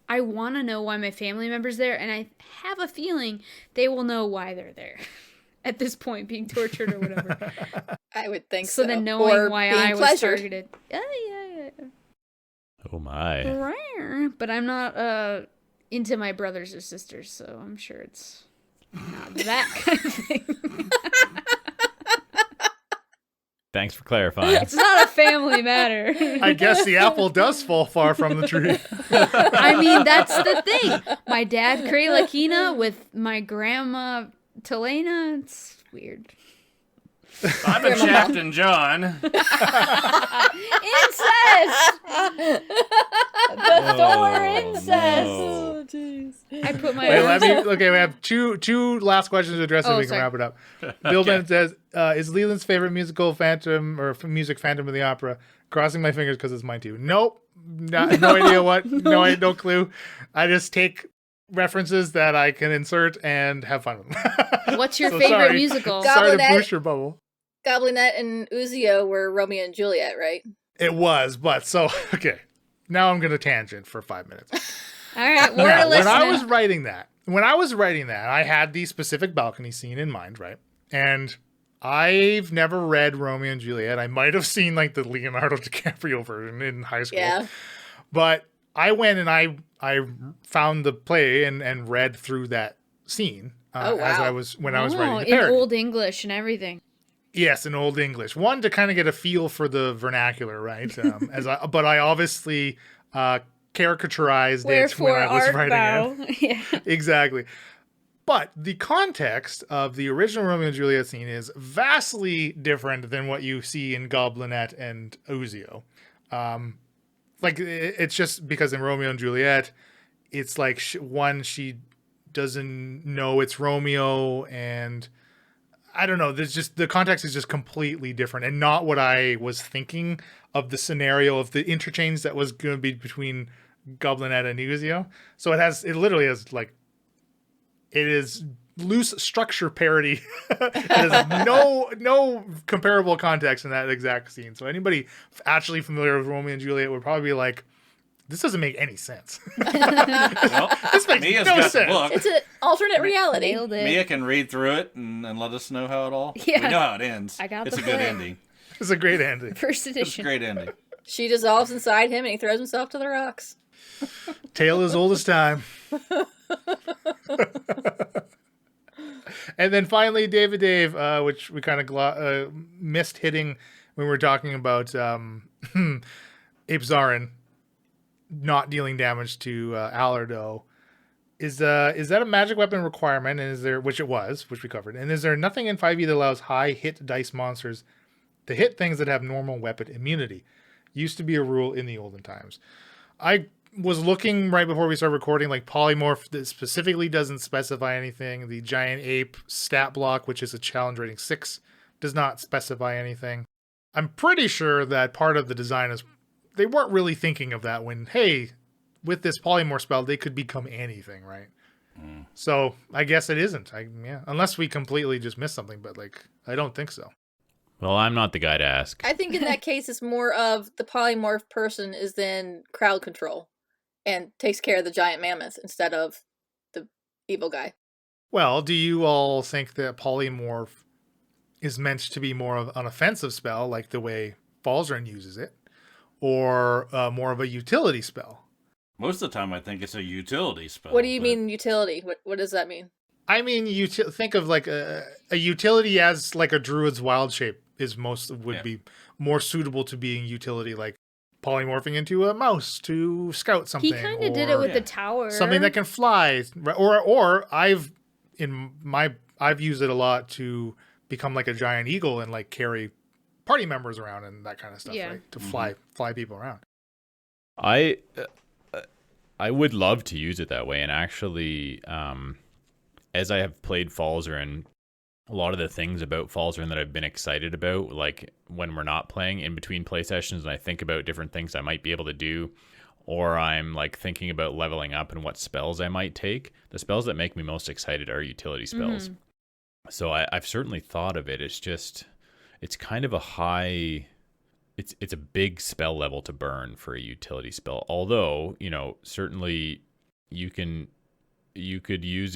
I want to know why my family member's there, and I have a feeling they will know why they're there at this point, being tortured or whatever. I would think so. So then knowing Or why being I was pleasured. targeted. Yeah. Oh my. But I'm not into my brothers or sisters, so I'm sure it's not that kind of thing. Thanks for clarifying. It's not a family matter. I guess the apple does fall far from the tree. I mean, that's the thing. My dad, Cray Lakina, with my grandma, Telena, it's weird. I'm a Captain John. Incest! The Thor incest! no. Jeez. I put my We have two last questions to address, and Oh, we can sorry. wrap it up. Bill Bennett says, "Is Leland's favorite musical Phantom or music Phantom of the Opera?" Crossing my fingers because it's mine too. Nope, no idea what. No clue. I just take references that I can insert and have fun with them. What's your So favorite sorry. musical? Sorry to Goblinette. boost your bubble. Goblinette and Uzio were Romeo and Juliet, right? It was, but so okay. Now I'm gonna tangent for 5 minutes. All right, we're Now, listening. when I was writing that, I had the specific balcony scene in mind, right? And I've never read Romeo and Juliet. I might have seen like the Leonardo DiCaprio version in high school. Yeah. But I went and I found the play and read through that scene Oh, wow. as I was writing the in parody. Old English and everything. Yes, in Old English. One, to kind of get a feel for the vernacular, right? But I obviously caricaturized it when I was writing it. Yeah. Exactly. But the context of the original Romeo and Juliet scene is vastly different than what you see in Goblinette and Uzio. It's just because in Romeo and Juliet, it's like she doesn't know it's Romeo, and I don't know. There's just the context is just completely different, and not what I was thinking of the scenario of the interchange that was going to be between Goblinette and Uzio. So it literally has like, it is loose structure parody. There's no comparable context in that exact scene. So anybody actually familiar with Romeo and Juliet would probably be like, this doesn't make any sense. Well, This makes Mia's no got the sense. book. It's an alternate reality. Nailed it. Mia can read through it and let us know how it all. Yeah. We know how it ends. I got it's the a good book. ending. It's a great ending. First It's a edition. great ending. She dissolves inside him and he throws himself to the rocks. Tale as old as time. And then finally, David Dave, which we kind of missed hitting when we were talking about Ape Zarin not dealing damage to Alardo. Is that a magic weapon requirement? And is there, which it was, which we covered, and is there nothing in 5e that allows high hit dice monsters to hit things that have normal weapon immunity? Used to be a rule in the olden times. I was looking right before we started recording, like Polymorph that specifically doesn't specify anything. The Giant Ape stat block, which is a challenge rating 6, does not specify anything. I'm pretty sure that part of the design is they weren't really thinking of that when, hey, with this Polymorph spell, they could become anything, right? So I guess it isn't. Unless we completely just missed something, but like I don't think so. Well, I'm not the guy to ask. I think in that case, it's more of the polymorph person is then crowd control and takes care of the giant mammoth instead of the evil guy. Well, do you all think that Polymorph is meant to be more of an offensive spell, like the way Falzarin uses it, or more of a utility spell? Most of the time, I think it's a utility spell. What do you but- mean utility? What does that mean? I mean, you think of like a utility as like a druid's wild shape would be more suitable to being utility, like polymorphing into a mouse to scout something. He kind of did it with Yeah. the tower. something that can fly, or I've used it a lot to become like a giant eagle and like carry party members around and that kind of stuff, Yeah. right? To fly people around. I would love to use it that way, and actually, as I have played Falzarin, a lot of the things about Falzarin that I've been excited about, like when we're not playing in between play sessions, and I think about different things I might be able to do, or I'm like thinking about leveling up and what spells I might take. The spells that make me most excited are utility spells. So I've certainly thought of it. It's just, it's kind of a high. It's a big spell level to burn for a utility spell. Although, certainly you could use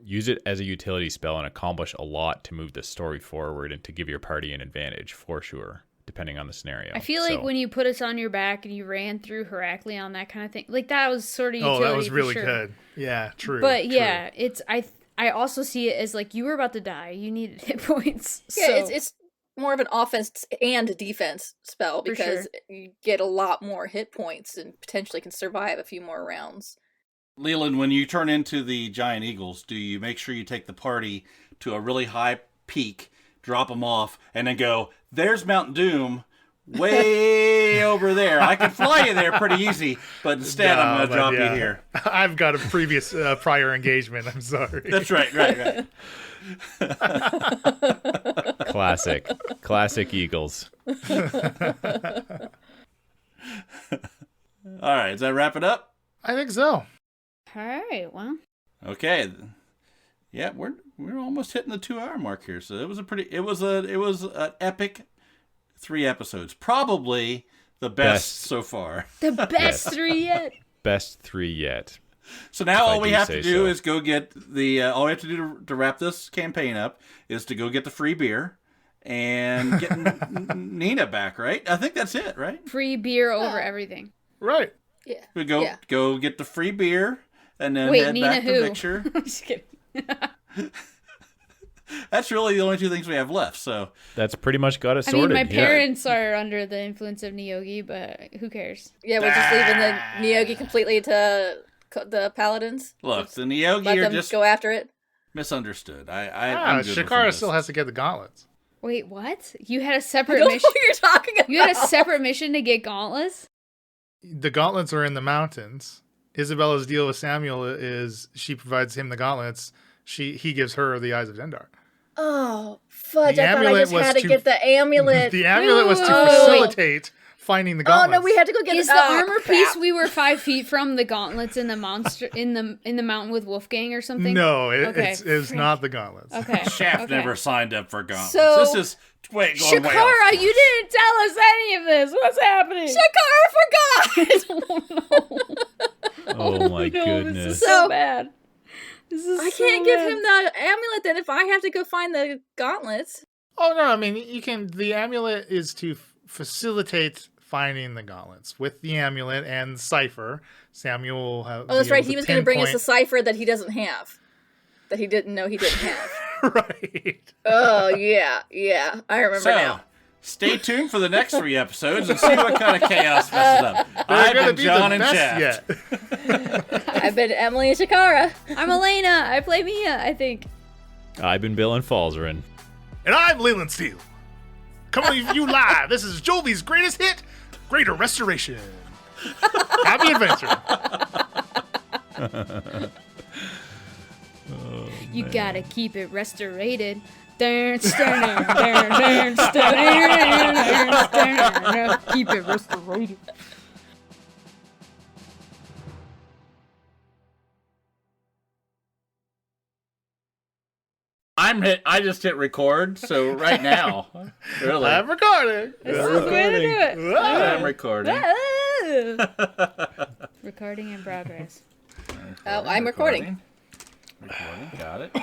use it as a utility spell and accomplish a lot to move the story forward and to give your party an advantage for sure, depending on the scenario. I feel like when you put us on your back and you ran through Heraklion, that kind of thing, like that was sort of utility. Oh, that was for really sure. good. Yeah, true. But true. yeah, I also see it as like you were about to die. You needed hit points. Yeah, so. it's more of an offense and defense spell For because sure. you get a lot more hit points and potentially can survive a few more rounds. Leland, when you turn into the giant eagles, do you make sure you take the party to a really high peak, drop them off, and then go, there's Mount Doom way over there. I can fly you there pretty easy, but instead I'm going to drop you here. I've got a previous prior engagement. I'm sorry. That's right. Classic Eagles. All right, does that wrap it up? I think so. All right, well, Okay. Yeah, we're almost hitting the 2-hour mark here. So it was an epic 3 episodes. Probably the best so far. the best 3 yet. best 3 yet. So now If I all we do have say to do so. is go get the. All we have to do to wrap this campaign up is to go get the free beer and get Nina back. Right? I think that's it. Right? Free beer over everything. Right. Yeah. We go get the free beer and then Wait, head Nina back who? to Victor. I'm just kidding. That's really the only 2 things we have left. So That's pretty much got it I sorted. mean, my parents are under the influence of Neogi, but who cares? Yeah, we're just leaving the Neogi completely to the paladins. look, the Neogi Let are them just go after it. misunderstood. I'm good with Shakara this. still has to get the gauntlets. Wait, what? You had a I separate don't know mission. what you're talking about. You had a separate mission to get gauntlets? The gauntlets are in the mountains. Isabella's deal with Samuel is she provides him the gauntlets. He gives her the eyes of Dendar. Oh, fudge. The I thought I amulet just was had to to- get the amulet. The amulet was to Wait. facilitate finding the Oh, gauntlets. no, we had to go get Is the the oh, armor crap. piece we were 5 feet from the gauntlets in the monster in the mountain with Wolfgang or something? No, Okay, it's frick. not the gauntlets. Okay. Shaft okay. never signed up for gauntlets. So- This is going way Shakara, off. you didn't tell us any of this. What's happening? Shakara forgot! Oh no. Oh my no, This goodness. is so bad. This is I so can't give bad. him the amulet then if I have to go find the gauntlets. Oh no, I mean you can. The amulet is to facilitate finding the gauntlets with the amulet and cipher. Samuel will have. Oh, that's be right. able He to was going to bring us a pinpoint- cipher that he doesn't have. That he didn't know he didn't have. right. Oh, yeah. Yeah. I remember So, now. stay tuned for the next 3 episodes and see what kind of chaos messes up. They're I've gonna been be John the and best Shaft. yet. I've been Emily and Shakara. I'm Elena. I play Mia, I think. I've been Bill and Falzarin. And I'm Leland Steele. Coming to you live. This is Jovi's greatest hit, Greater Restoration. Happy adventure. You gotta keep it restorated. Keep it restorated. I just hit record, so right now, really, I'm recording. This is the way to do it. I'm recording. Recording in progress. Oh, I'm recording. Recording. Got it.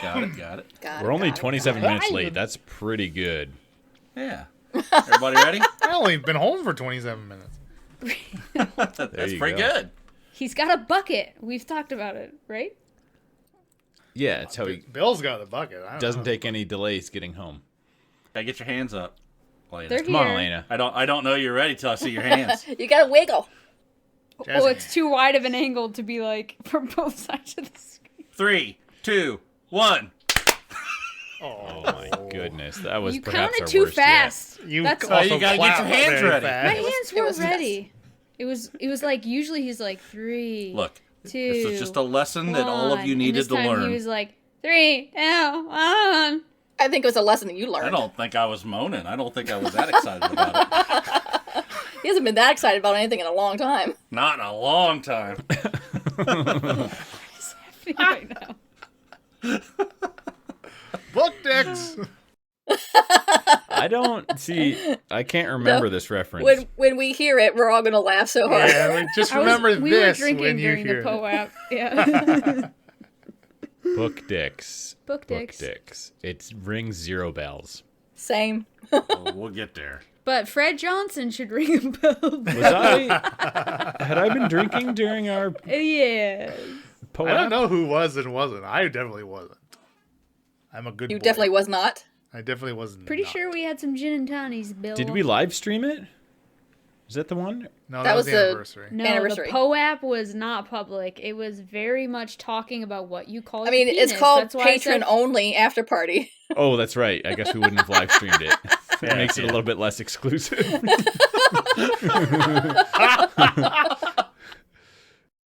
God, We're only God. 27 minutes late. That's pretty good. Yeah. Everybody ready? I only been home for 27 minutes. That's you pretty go. good. He's got a bucket. We've talked about it, right? Yeah, it's how he Bill's got the bucket. I don't doesn't know. take any delays getting home. Gotta get your hands up, Elena. They're Come on, here. Elena. I don't know you're ready till I see your hands. You gotta wiggle. Oh, it's too wide of an angle to be like from both sides of the screen. 3, 2, 1. Oh my goodness, that was You perhaps counted our too worst yet. fast. You That's also Oh, you gotta get your clap hands very ready. My fast. hands it were was ready. It was like usually he's like 3, Look, 2. this is just a lesson that all of you 1. And needed this to time learn. He was like 3, 2, 1. I think it was a lesson that you learned. I don't think I was moaning. I don't think I was that excited about it. He hasn't been that excited about anything in a long time. Not in a long time. Right now. Book decks. I don't see. I can't remember this reference. When we hear it, we're all gonna laugh so hard. Yeah, just remember we were this drinking when you during hear the it. POAP. Yeah. Book dicks. Book dicks. dicks. It rings 0 bells. Same. Oh, we'll get there. But Fred Johnson should ring a bell. Was I? Had I been drinking during our Yeah. POAP? I don't know who was and wasn't. I definitely wasn't. I'm a good You boy. definitely was not. I definitely wasn't. Pretty sure we had some gin and tonics, Bill. Did we live stream it? Is that the one? No, That that was was the the- anniversary. No, Anniversary. the POAP was not public. It was very much talking about what you call I mean, your it's penis. called That's why I patron said- only after party. Oh, that's right. I guess we wouldn't have live streamed it. It Yeah, makes it a yeah. little bit less exclusive.